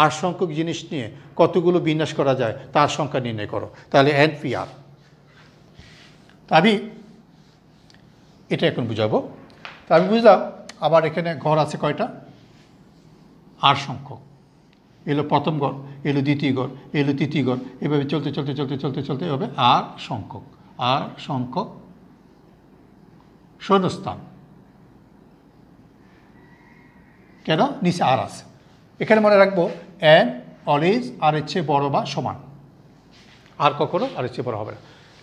Speaker 1: r সংখ্যক জিনিস নিয়ে কতগুলো বিন্যাস করা যায় তার সংখ্যা নির্ণয় করো। তাহলে NPR। আমি এটা এখন বুঝাবো। তা আমি বুঝলাম আমার এখানে ঘর আছে কয়টা, r সংখ্যক। এলো প্রথম ঘর, এলো দ্বিতীয় ঘর, এলো তৃতীয় ঘর, এভাবে চলতে চলতে চলতে চলতে চলতে হবে r সংখ্যক শূন্যস্থান। কেন? নিচে r আছে। এখানে মনে রাখবো n অলওয়েজ r এর চেয়ে বড় বা সমান, আর কখনো r এর চেয়ে বড় হবে না।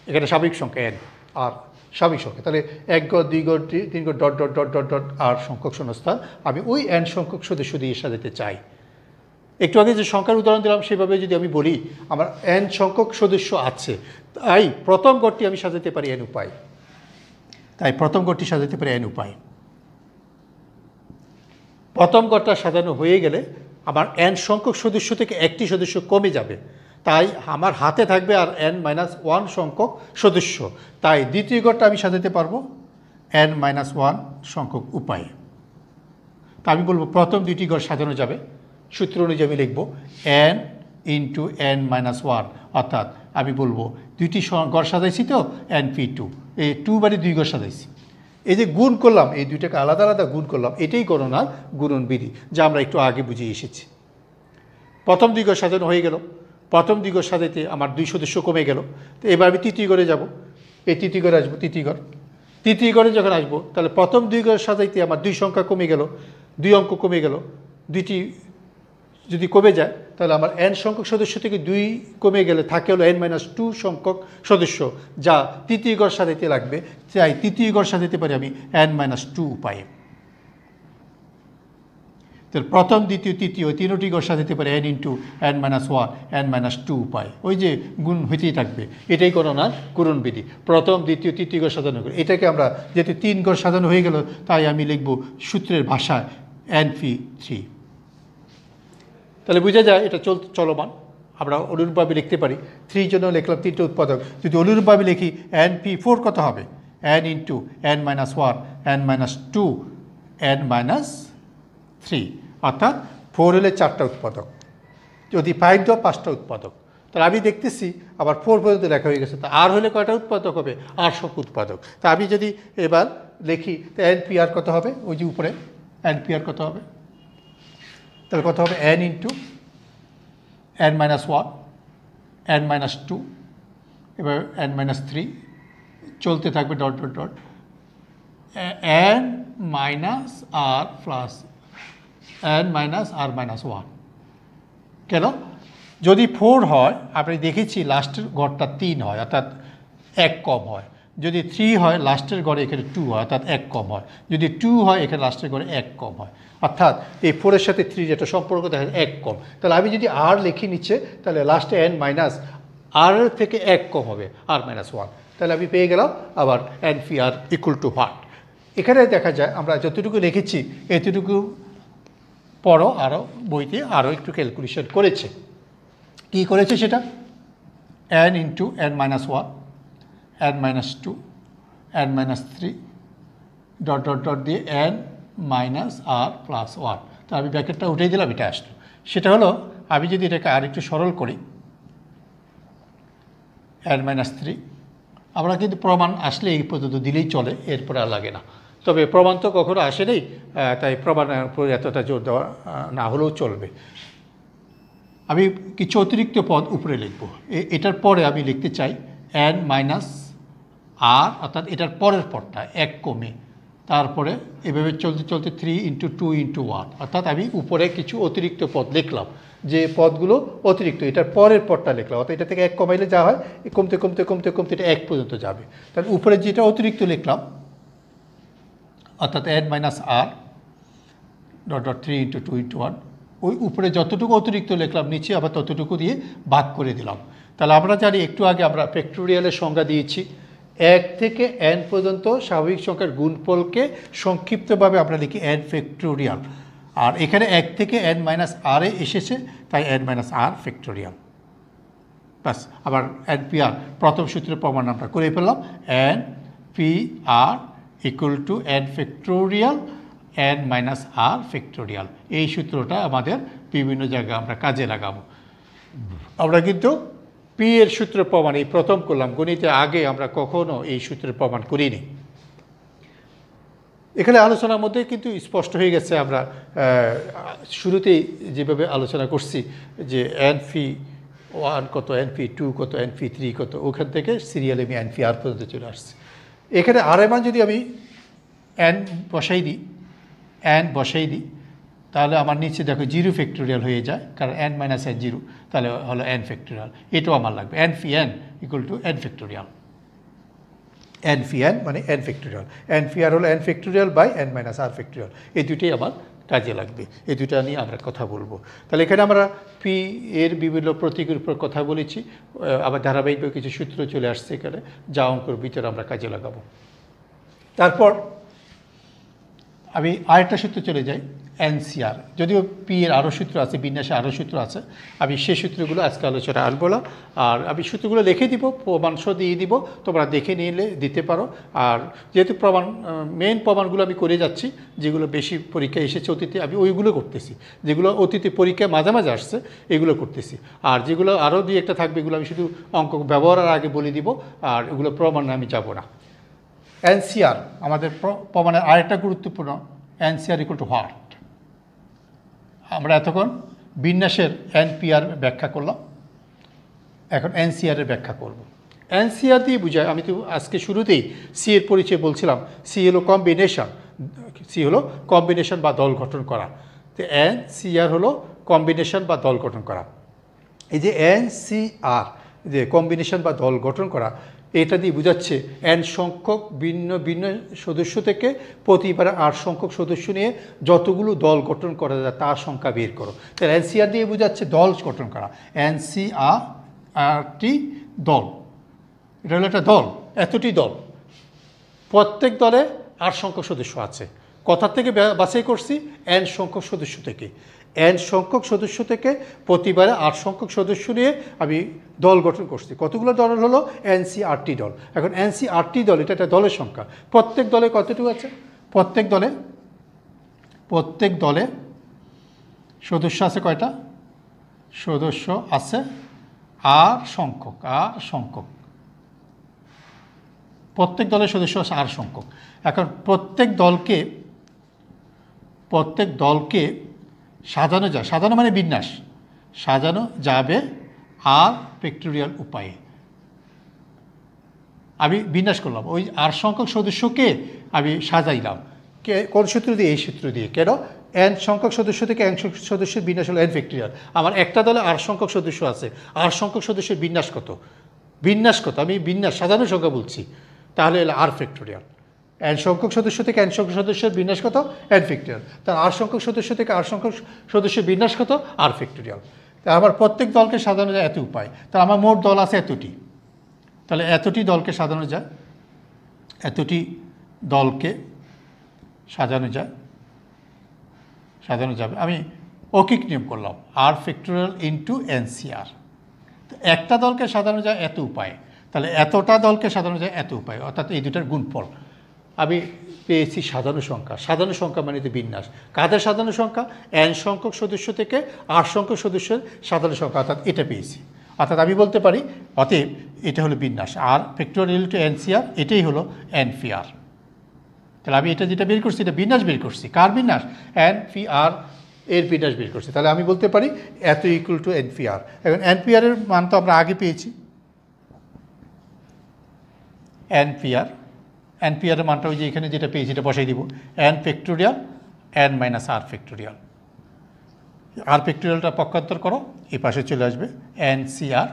Speaker 1: এখানে স্বাভাবিক সংখ্যা n আর স্বাভাবিক সংখ্যা, তাহলে 1 ঘর 2 ঘর 3 ঘর dot dot dot dot dot r সংখ্যক শূন্যস্থান আমি ওই n সংখ্যক সদস্য দিয়ে সাজাতে চাই। একটু আগে যে সংখ্যার উদাহরণ দিলাম সেভাবে যদি আমি বলি আমার n সংখ্যক সদস্য আছে, তাই প্রথম ঘরটি আমি সাজাতে পারি n উপায়। তাই প্রথম ঘরটি সাজাতে পারি n উপায়। প্রথম ঘরটা সাজানো হয়ে গেলে আমার n সংখ্যক সদস্য থেকে একটি সদস্য কমে যাবে, তাই আমার হাতে থাকবে আর n-1 সংখ্যক সদস্য। তাই দ্বিতীয় ঘরটা আমি সাজাতে পারবো n-1 সংখ্যক উপায়ে। তা আমি বলবো প্রথম দুইটি ঘর সাজানো যাবে, সূত্র অনুযায়ী আমি লিখব n × n-1, অর্থাৎ আমি বলবো দুইটি ঘর সাজাইছি তো NP2, এই 2 ঘর সাজাইছি। এই যে গুণ করলাম, এই দুইটাকে আলাদা আলাদা গুণ করলাম, এটাই গণনার গুণন বিধি, যা আমরা একটু আগে বুঝিয়ে এসেছি। প্রথম 2 ঘর সাজানো হয়ে গেল, প্রথম 2 ঘর সাজাইতে আমার 2 সদস্য কমে গেল। তো এবার আমি তৃতীয় ঘরে যাব, এই তৃতীয় ঘরে আসবো, তৃতীয় ঘরে যখন আসবো তাহলে প্রথম 2 ঘর সাজাইতে আমার 2 সংখ্যা কমে গেল, 2 অঙ্ক কমে গেল। 2টি যদি কমে যায় তাহলে আমার n সংখ্যক সদস্য থেকে 2 কমে গেলে থাকে হলো n-2 সংখ্যক সদস্য, যা তৃতীয় ঘর সাজাইতে লাগবে। তাই তৃতীয় ঘর সাজাইতে পারি আমি n-2 উপায়ে। তাহলে প্রথম, দ্বিতীয়, তৃতীয় 3টি ঘর সাজাতে পারে n × n-1 n-2 উপায়। ওই যে গুণ হইতেই থাকবে, এটাই গণনার গুণন বিধি। প্রথম, দ্বিতীয়, তৃতীয় ঘর সাজানো করে এটাকে আমরা যেহেতু 3 ঘর সাজানো হয়ে গেল, তাই আমি লিখব সূত্রের ভাষায় NP3। তাহলে বোঝা যায় এটা চলমান। আমরা অনুরূপভাবে লিখতে পারি, 3 জন্য লিখলাম 3টে উৎপাদক। যদি অনুরূপভাবে লিখি NP4 কত হবে? n × n-1 n-2 n-3, অর্থাৎ 4 হলে 4টা উৎপাদক, যদি 5 দাও 5টা উৎপাদক। তাহলে আমি দেখতেছি আবার 4 পর্যন্ত লেখা হয়ে গেছে। তা আর হলে কয়টা উৎপাদক হবে? 8 সংখ্যক উৎপাদক। তা আমি যদি এবার লিখি তো NPR কত হবে? ওই যে উপরে NPR কত হবে? তাহলে কত হবে? n × n-1 n-2 এবার n-3 চলতে থাকবে dot dot dot n-r plus n-r-1। কেন? যদি 4 হয়, আপনি দেখেছি লাস্টের ঘরটা 3 হয়, অর্থাৎ 1 কম হয়। যদি 3 হয় লাস্টের ঘরে এখানে 2 হয়, অর্থাৎ 1 কম হয়। যদি 2 হয় এখানে লাস্টের ঘরে 1 কম হয়, অর্থাৎ এই 4-এর সাথে 3 যেটা সম্পর্ক দেখা যায় 1 কম। তাহলে আমি যদি r লিখি নিচ্ছে, তাহলে লাস্টে n-r থেকে 1 কম হবে r-1। তাহলে আমি পেয়ে গেলাম আবার NPR = what। এখানে দেখা যায় আমরা যতটুকু লিখেছি এতটুকু পরও আরও বইতে আরও একটু ক্যালকুলেশন করেছে। কি করেছে সেটা? n × n-1 n-2 n-3 dot dot dot দিয়ে n-r+1। তো আমি ব্র্যাকেটটা উঠিয়ে দিলাম, এটা আসলো। সেটা হলো আমি যদি এটাকে আর একটু সরল করি n-3, আমরা কিন্তু প্রমাণ আসলে এই পর্যন্ত দিলেই চলে, এরপরে আর লাগে না। তবে প্রমাণ তো কখনো আসেনি, তাই প্রমাণের উপর এতটা জোর দেওয়া না হলেও চলবে। আমি কিছু অতিরিক্ত পদ উপরে লিখব। এটার পরে আমি লিখতে চাই n মাইনাস আর, অর্থাৎ এটার পরের পদটা 1 কমে, তারপরে এভাবে চলতে চলতে 3 × 2 × 1, অর্থাৎ আমি উপরে কিছু অতিরিক্ত পদ লিখলাম, যে পদগুলো অতিরিক্ত এটার পরের পদটা লিখলাম, অর্থাৎ এটা থেকে 1 কমাইলে যা হয় কমতে কমতে কমতে কমতে এটা 1 পর্যন্ত যাবে। তাহলে উপরে যেটা অতিরিক্ত লিখলাম অর্থাৎ n minus r dot dot 3 × 2 × 1, ওই উপরে যতটুকু অতিরিক্ত লিখলাম নিচে আবার ততটুকু দিয়ে ভাগ করে দিলাম। তাহলে আমরা জানি একটু আগে আমরা ফ্যাক্টোরিয়ালের সংজ্ঞা দিয়েছি, 1 থেকে n পর্যন্ত স্বাভাবিক সংখ্যার গুণফলকে সংক্ষিপ্তভাবে আমরা লিখি n ফ্যাক্টোরিয়াল, আর এখানে 1 থেকে n মাইনাস আর এ এসেছে, তাই n মাইনাস আর ফ্যাক্টোরিয়াল। বাস, আবার এন পি আর প্রথম সূত্রের প্রমাণ আমরা করে ফেললাম, n P r equal to n factorial n minus r factorial. এই সূত্রটা আমাদের বিভিন্ন জায়গায় আমরা কাজে লাগাবো। আমরা কিন্তু পি এর সূত্রের প্রমাণ এই প্রথম করলাম, গণিতে আগে আমরা কখনো এই সূত্রের প্রমাণ করিনি। এখানে আলোচনার মধ্যে কিন্তু স্পষ্ট হয়ে গেছে, আমরা শুরুতেই যেভাবে আলোচনা করছি যে NP1 কত, NP2 কত, NP3 কত, ওখান থেকে সিরিয়ালে আমি NPR পর্যন্ত চলে আসছি। এখানে আর এর মান যদি আমি n বসাই দিই তাহলে আমার নিচে দেখো 0 ফ্যাক্টোরিয়াল হয়ে যায়, কারণ n মাইনাস n 0, তাহলে হলো n ফ্যাক্টোরিয়াল। এটাও আমার লাগবে NPN equal to n factorial. NPN মানে n ফ্যাক্টোরিয়াল, NPR হলো n factorial by n minus r factorial. এই দুটোই আমার কাজে লাগবে, এই দুটো নিয়ে আমরা কথা বলবো। তাহলে এখানে আমরা পি এর বিভিন্ন প্রতীকের উপর কথা বলেছি, আবার ধারাবাহিকভাবে কিছু সূত্র চলে আসছে এখানে, যা অঙ্কের ভিতরে আমরা কাজে লাগাবো। তারপর আমি আরেকটা সূত্র চলে যাই, NCR। যদিও পি এর আরও সূত্র আছে, বিন্যাসে আরও সূত্র আছে, আমি সেই সূত্রগুলো আজকে আলোচনা আনবো না। আর আমি সূত্রগুলো লিখে দিব, প্রমাণসহ দিয়ে দিব, তোমরা দেখে নিলে দিতে পারো। আর যেহেতু মেন প্রমাণগুলো আমি করে যাচ্ছি, যেগুলো বেশি পরীক্ষায় এসেছে অতীতে, আমি ওইগুলো করতেছি, যেগুলো অতীতে পরীক্ষায় মাঝে মাঝে আসছে এগুলো করতেছি। আর যেগুলো আরও দুই একটা থাকবে এগুলো আমি শুধু অঙ্ক ব্যবহারের আগে বলে দিব, আর এগুলো প্রমাণে আমি যাব না। NCR আমাদের প্রমাণের আরেকটা গুরুত্বপূর্ণ, NCR ইকুয়াল টু হোয়াট। আমরা এতক্ষণ বিন্যাসের NPR ব্যাখ্যা করলাম, এখন NCR এর ব্যাখ্যা করব। NCR দিয়ে বোঝায়, আমি তো আজকে শুরুতেই সি এর পরিচয় বলছিলাম, সি হলো কম্বিনেশন বা দল গঠন করা। তো NCR হলো কম্বিনেশন বা দল গঠন করা। এই যে NCR, যে কম্বিনেশন বা দল গঠন করা, এটা দিয়ে বোঝাচ্ছে n সংখ্যক ভিন্ন ভিন্ন সদস্য থেকে প্রতিবারে 8 সংখ্যক সদস্য নিয়ে যতগুলো দল গঠন করা যায় তার সংখ্যা বের করো। তাহলে NCR দিয়ে বোঝাচ্ছে দল গঠন করা, NCRটি দল, এটা হলো একটা দল, এতটি দল, প্রত্যেক দলে 8 সংখ্যক সদস্য আছে। কোথা থেকে বাছাই করছি? n সংখ্যক সদস্য থেকে। n সংখ্যক সদস্য থেকে প্রতিবারে 8 সংখ্যক সদস্য নিয়ে আমি দল গঠন করছি। কতগুলো দল হলো? NCRটি দল। এখন NCRটি দল, এটা একটা দলের সংখ্যা। প্রত্যেক দলে কতটুকু আছে? প্রত্যেক দলে সদস্য আছে কয়টা? সদস্য আছে আর সংখ্যক। প্রত্যেক দলের সদস্য আছে আর সংখ্যক। এখন প্রত্যেক দলকে সাজানো যায়, সাজানো মানে বিন্যাস, সাজানো যাবে আর ফ্যাক্টোরিয়াল উপায়ে। আমি বিন্যাস করলাম, ওই আর সংখ্যক সদস্যকে আমি সাজাইলাম কোন সূত্র দিয়ে? এই সূত্র দিয়ে। কেন? n সংখ্যক সদস্য থেকে n সংখ্যক সদস্যের বিন্যাস হলো n ফ্যাক্টোরিয়াল। আমার একটা দলে আর সংখ্যক সদস্য আছে, আর সংখ্যক সদস্যের বিন্যাস কত? আমি বিন্যাস সাজানো সংখ্যা বলছি, তাহলে এলো আর ফ্যাক্টোরিয়াল। n সংখ্যক সদস্য থেকে n সংখ্যক সদস্যের বিন্যাস কত? n factorial. তার আর সংখ্যক সদস্য থেকে আর সংখ্যক সদস্যের বিন্যাস কত? R factorial. তা আমার প্রত্যেক দলকে সাজানো যায় এত উপায়। তা আমার মোট দল আছে এতটি, তাহলে এতটি দলকে সাজানো যায়, এতটি দলকে সাজানো যাবে। আমি অকিক নিয়ম করলাম, আর ফ্যাক্টোরিয়াল ইন্টু NCR। তো একটা দলকে সাজানো যায় এত উপায়, তাহলে এতটা দলকে সাজানো যায় এত উপায়, অর্থাৎ এই দুটার গুণফল। আমি পেয়েছি সাজানো সংখ্যা মানে তো বিন্যাস। কাদের সাজানো সংখ্যা? n সংখ্যক সদস্য থেকে আর সংখ্যক সদস্যের সাজানো সংখ্যা, অর্থাৎ এটা পেয়েছি। অর্থাৎ আমি বলতে পারি অতএব এটা হলো বিন্যাস, আর ফ্যাক্টোরিয়াল টু NCR, এটাই হলো NPR। তাহলে আমি এটা যেটা বের করছি এটা বিন্যাস বের করছি। কার বিন্যাস? NPR এর পি ড্যাশ বের করছি, তাহলে আমি বলতে পারি এত ইকুয়াল টু এনপিআর। এখন এনপিআরের মান তো আমরা আগে পেয়েছি, এনপিআরের মানটা ওই যে এখানে যেটা পেয়েছি এটা বসাই দিব, n factorial n minus r factorial. আর ফ্যাক্টোরিয়ালটা পক্ষান্তর করো, এই পাশে চলে আসবে n C r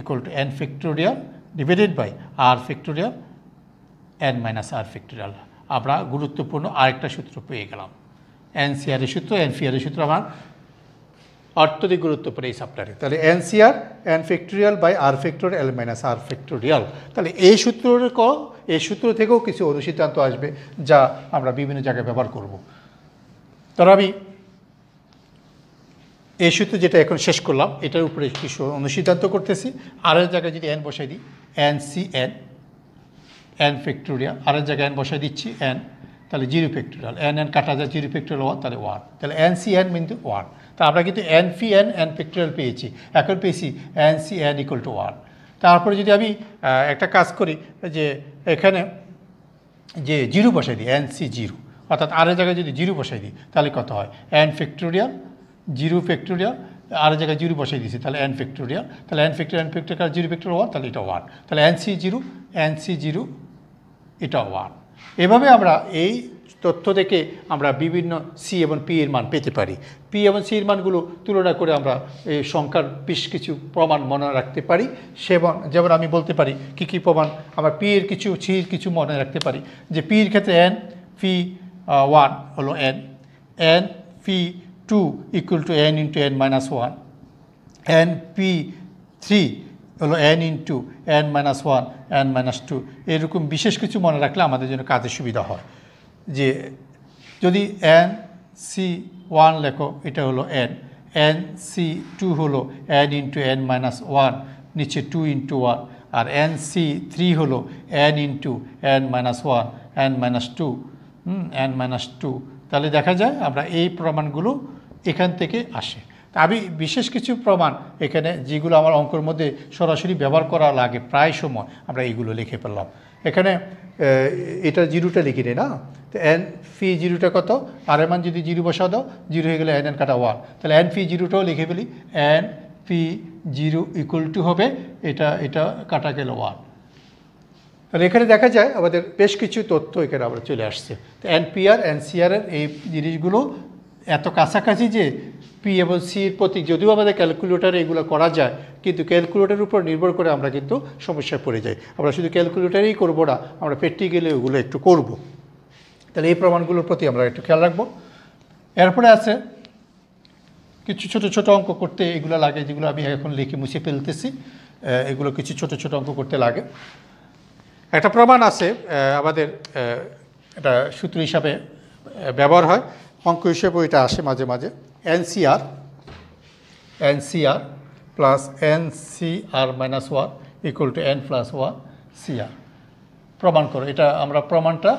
Speaker 1: equal to n factorial divided by r factorial n minus r factorial. আমরা গুরুত্বপূর্ণ আরেকটা সূত্র পেয়ে গেলাম, এনসিআর এর সূত্র, এনপিআর এর সূত্র আমার অত্যধিক গুরুত্বপূর্ণ এই চ্যাপ্টারে। তাহলে n C r n factorial by r factorial l minus r factorial. তাহলে এই সূত্র থেকেও কিছু অনুসিদ্ধান্ত আসবে যা আমরা বিভিন্ন জায়গায় ব্যবহার করব। তাহলে আমি এই সূত্র যেটা এখন শেষ করলাম এটার উপরে কিছু অনুসিদ্ধান্ত করতেছি। আরেক জায়গায় যদি এন বসাই দিই, এন সি এন ফ্যাক্টোরিয়াল, আরেক জায়গায় এন বসাই দিচ্ছি এন, তাহলে জিরো ফ্যাক্টোরিয়াল, এন কাটা যায়, জিরো ফ্যাক্টোরিয়াল 1, তাহলে 1, তাহলে এন সি এন কিন্তু 1। তা আমরা কিন্তু এন ফি এন ফ্যাক্টোরিয়াল পেয়েছি, এখন পেয়েছি n C n equal to 1। তারপরে যদি আমি একটা কাজ করি যে এখানে যে জিরো বসাই দিই, এন সি জিরো, অর্থাৎ আরেক জায়গায় যদি জিরো বসাই দিই তাহলে কত হয়, এন ফ্যাক্টোরিয়াল জিরো ফ্যাক্টোরিয়াল, আরেক জায়গায় জিরো বসাই দিয়েছি তাহলে এন ফ্যাক্টোরিয়াল, তাহলে এন ফ্যাক্টোরিয়াল জিরো ফ্যাক্টোরিয়াল 1, তাহলে এটা 1, তাহলে এন সি জিরো এটা 1। এভাবে আমরা এই তথ্য থেকে আমরা বিভিন্ন সি এবং পি এর মান পেতে পারি। পি এবং সি এর মানগুলো তুলনা করে আমরা এই সংখ্যার বেশ কিছু প্রমাণ মনে রাখতে পারি। যেমন আমি বলতে পারি কী কী প্রমাণ আমরা পি এর কিছু, সি এর কিছু মনে রাখতে পারি। যে পি এর ক্ষেত্রে এন ফি 1 হলো N fee 2 equal to N into N minus 1, N P 3 হলো N into N minus 1 N minus 2। এরকম বিশেষ কিছু মনে রাখলে আমাদের জন্য কাজে সুবিধা হয়। যে যদি এন সি 1 লেখো, এটা হলো এন সি 2 হলো এন ইন্টু এন মাইনাস 1, নিচে 2 ইন্টু 1, আর এন সি 3 হলো N into N minus 1 N minus 2 N minus 2। তাহলে দেখা যায় আমরা এই প্রমাণগুলো এখান থেকে আসে। আমি বিশেষ কিছু প্রমাণ এখানে যেগুলো আমার অঙ্কের মধ্যে সরাসরি ব্যবহার করা লাগে প্রায় সময় আমরা এইগুলো লিখে ফেললাম। এখানে এটা জিরোটা লিখি রে না, তো এন ফি জিরোটা কত, আর এর মান যদি জিরো বসাও দাও, জিরো হয়ে গেলে এন কাটা 1, তাহলে এন ফি জিরোটাও লিখে ফেলি, N fee zero equal to হবে এটা কাটা গেল 1। তাহলে এখানে দেখা যায় আমাদের বেশ কিছু তথ্য এখানে আবার চলে আসছে। তো এনপিআর এনসিআরের এই জিনিসগুলো এত কাছাকাছি যে পি এবং সির প্রতীক যদিও আমাদের ক্যালকুলেটারে এগুলো করা যায়, কিন্তু ক্যালকুলেটারের উপর নির্ভর করে আমরা কিন্তু সমস্যায় পড়ে যাই। আমরা শুধু ক্যালকুলেটারেই করবো না, আমরা প্র্যাকটিক্যালি ওগুলো একটু করব। তাহলে এই প্রমাণগুলোর প্রতি আমরা একটু খেয়াল রাখবো। এরপরে আছে কিছু ছোট ছোট অঙ্ক করতে এগুলো লাগে, যেগুলো আমি এখন লিখে মুছে ফেলতেছি। এগুলো কিছু ছোট ছোট অঙ্ক করতে লাগে। একটা প্রমাণ আছে আমাদের, এটা সূত্র হিসাবে ব্যবহার হয়, অঙ্ক হিসেবে এটা আসে মাঝে মাঝে। NCR plus NCR minus 1 equal to N plus 1 CR. প্রমাণ করো। এটা আমরা প্রমাণটা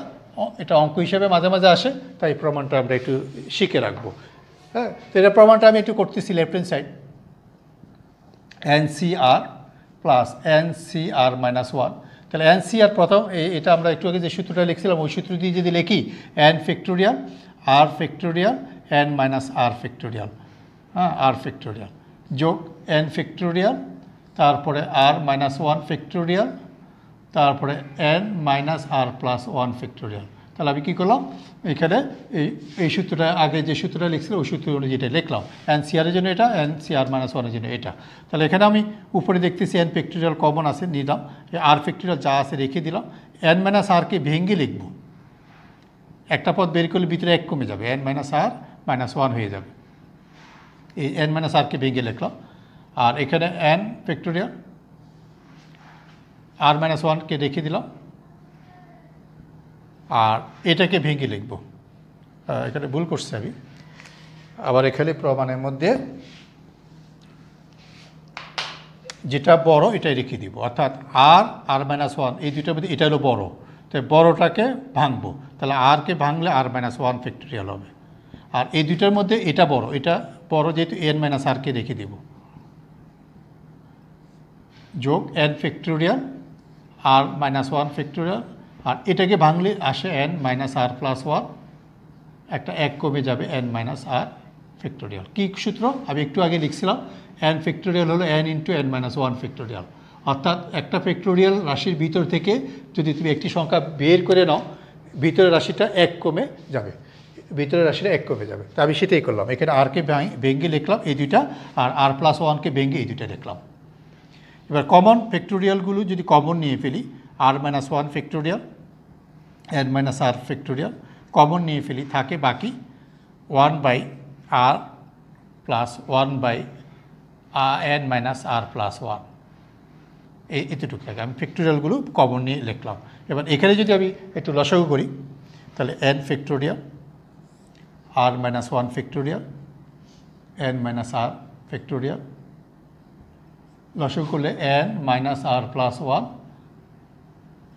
Speaker 1: এটা অঙ্ক হিসেবে মাঝে মাঝে আসে, তাই প্রমাণটা আমরা একটু শিখে রাখবো। হ্যাঁ, তো এটা প্রমাণটা আমি একটু করতেছি left hand side. NCR plus NCR minus 1, তাহলে এনসিআর প্রথম এটা আমরা একটু আগে যে সূত্রটা লিখছিলাম ওই সূত্র দিয়ে যদি লিখি, এন ফ্যাক্টোরিয়াল আর factorial n minus r factorial, হ্যাঁ আর ফ্যাক্টোরিয়াল যোগ এন ফ্যাক্টোরিয়াল, তারপরে আর মাইনাস 1 ফ্যাক্টোরিয়াল, তারপরে এন মাইনাস আর প্লাস 1 ফ্যাক্টোরিয়াল। তাহলে আমি কী করলাম, এখানে এই সূত্রটা আগে যে সূত্রটা লিখছিল ওই সূত্র অনুযায়ী যেটা লিখলাম, এনসিআরের জন্য এটা, এনসিআর মাইনাস 1-এর জন্য এটা। তাহলে এখানে আমি উপরে দেখতেছি এন ফ্যাক্টোরিয়াল কমন আছে, নিলাম, আর ফ্যাক্টোরিয়াল যা আছে রেখে দিলাম। এন মাইনাস আরকে ভেঙে লিখব, একটা পদ বের করলে ভিতরে 1 কমে যাবে, এন মাইনাস আর মাইনাস 1 হয়ে যাবে। এই এন মাইনাস আরকে ভেঙে লিখলাম। আর এখানে এন ফ্যাক্টোরিয়াল আর মাইনাস 1কে রেখে দিলাম, আর এটাকে ভেঙে লিখব। এখানে ভুল করছি আমি, আবার এখানে প্রমাণের মধ্যে যেটা বড় এটাই রেখে দিব, অর্থাৎ আর মাইনাস 1 এই দুইটার মধ্যে এটা হলো বড়, তাই বড়টাকে ভাঙবো। তাহলে আরকে ভাঙলে আর মাইনাস 1 ফ্যাক্টোরিয়াল হবে। আর এই দুইটার মধ্যে এটা বড় যেহেতু এন মাইনাস আরকে রেখে দেব, যোগ এন ফ্যাক্টোরিয়াল আর মাইনাস 1 ফ্যাক্টোরিয়াল, আর এটাকে ভাঙলে আসে এন মাইনাস আর প্লাস 1, একটা 1 কমে যাবে এন মাইনাস আর ফ্যাক্টোরিয়াল। কী সূত্র আমি একটু আগে লিখছিলাম, n ফ্যাক্টোরিয়াল হলো n into n minus 1 factorial. অর্থাৎ একটা ফ্যাক্টোরিয়াল রাশির ভিতর থেকে যদি তুমি একটি সংখ্যা বের করে নাও, ভিতরের রাশিটা 1 কমে যাবে, ভিতরের রাশিটা 1 কমে যাবে। তা আমি সেটাই করলাম, এখানে আরকে ভেঙে লিখলাম এই দুইটা, আর r প্লাস 1কে ভেঙে এই দুইটা লিখলাম। এবার কমন ফ্যাক্টোরিয়ালগুলো যদি কমন নিয়ে ফেলি, r minus 1 factorial, n minus r factorial common নিয়ে ফেলি, থাকে বাকি 1 by r plus 1 by n minus r plus 1, এতটুকু থাকে। আমি ফ্যাক্টোরিয়ালগুলো কমন নিয়ে লিখলাম। এবার এখানে যদি আমি একটু লসাগু করি, তাহলে n factorial, r minus 1 factorial, n minus r factorial, লসাগু করলে n minus r plus 1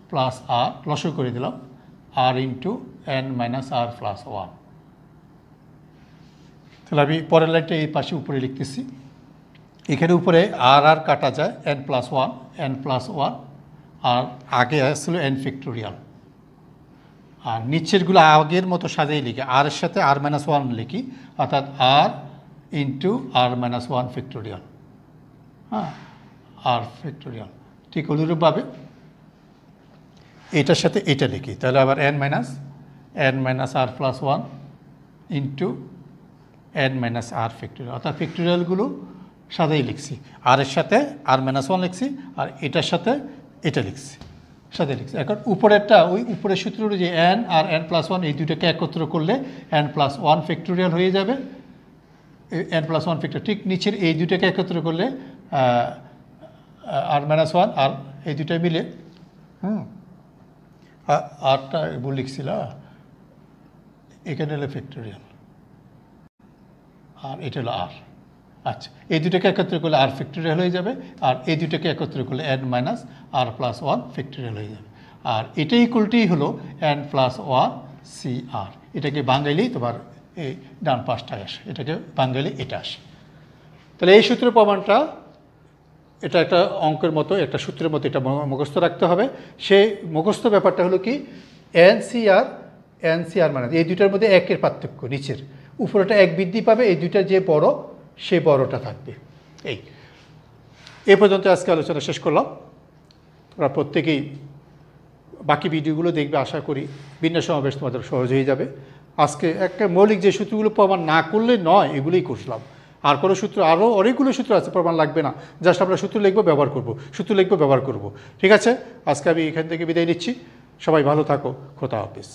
Speaker 1: plus r, লসাগু করে দিলাম r into n minus r plus 1। তাহলে আমি পরের লাইনটা এই পাশে উপরে লিখতেছি। এখানে উপরে আর কাটা যায়, n প্লাস 1, n প্লাস 1, আর আগে আসছিল n ফ্যাক্টোরিয়াল। আর নিচেরগুলো আগের মতো সাজিয়ে লিখি, আর এর সাথে r মাইনাস 1 লিখি, অর্থাৎ r into r minus 1 factorial, হ্যাঁ, r ফ্যাক্টোরিয়াল। ঠিক অনুরূপভাবে এটার সাথে এটা লিখি, তাহলে আবার n minus r plus 1 into n minus r factorial. অর্থাৎ ফ্যাক্টোরিয়ালগুলো সাদাই লিখছি, আর এর সাথে r মাইনাস 1 লিখছি, আর এটার সাথে এটা লিখছি, সাথে লিখছি। এখন উপরেরটা ওই উপরের সূত্র যে n আর n প্লাস 1 এই দুইটাকে একত্র করলে n প্লাস 1 ফ্যাক্টোরিয়াল হয়ে যাবে, n প্লাস 1 ফ্যাক্টোরিয়াল। ঠিক নিচের এই দুইটাকে একত্র করলে r মাইনাস 1 আর এই দুইটা মিলে, আরটা ভুল লিখছিল, এখানে হলো ফ্যাক্টোরিয়াল আর এটা হলো r। আচ্ছা, এই দুটাকে একত্র করলে r ফ্যাক্টোরিয়াল হয়ে যাবে, আর এই দুটাকে একত্র করলে n minus r plus 1 factorial হয়ে যাবে। আর এটা ইকুয়ালটি হলো n প্লাস 1 cr। এটাকে বাঙালি তোমার এই ডান পাশটায় আসে, এটাকে বাঙালি এটা আসে। তাহলে এই সূত্রের প্রমাণটা, এটা একটা অঙ্কের মতো, একটা সূত্রের মতো, এটা মুখস্থ রাখতে হবে। সেই মুখস্থ ব্যাপারটা হলো কি, NCR মানে এই দুইটার মধ্যে 1-এর পার্থক্য, নিচের উপরেটা 1 বৃদ্ধি পাবে, এই দুইটা যে বড় সে বড়টা থাকবে। এই পর্যন্ত আজকে আলোচনা শেষ করলাম। তোমরা প্রত্যেকেই বাকি ভিডিওগুলো দেখবে, আশা করি বিন্যাস সমাবেশ তোমাদের সহজ হয়ে যাবে। আজকে একটা মৌলিক যে সূত্রগুলো প্রমাণ না করলে নয়, এগুলোই করলাম। আর কোনো সূত্র, আরও অনেকগুলো সূত্র আছে, প্রমাণ লাগবে না, জাস্ট আমরা সূত্র লিখবো, ব্যবহার করব, সূত্র লিখবো, ব্যবহার করব। ঠিক আছে, আজকে আমি এখান থেকে বিদায় নিচ্ছি। সবাই ভালো থাকো, খোদা হাফেজ।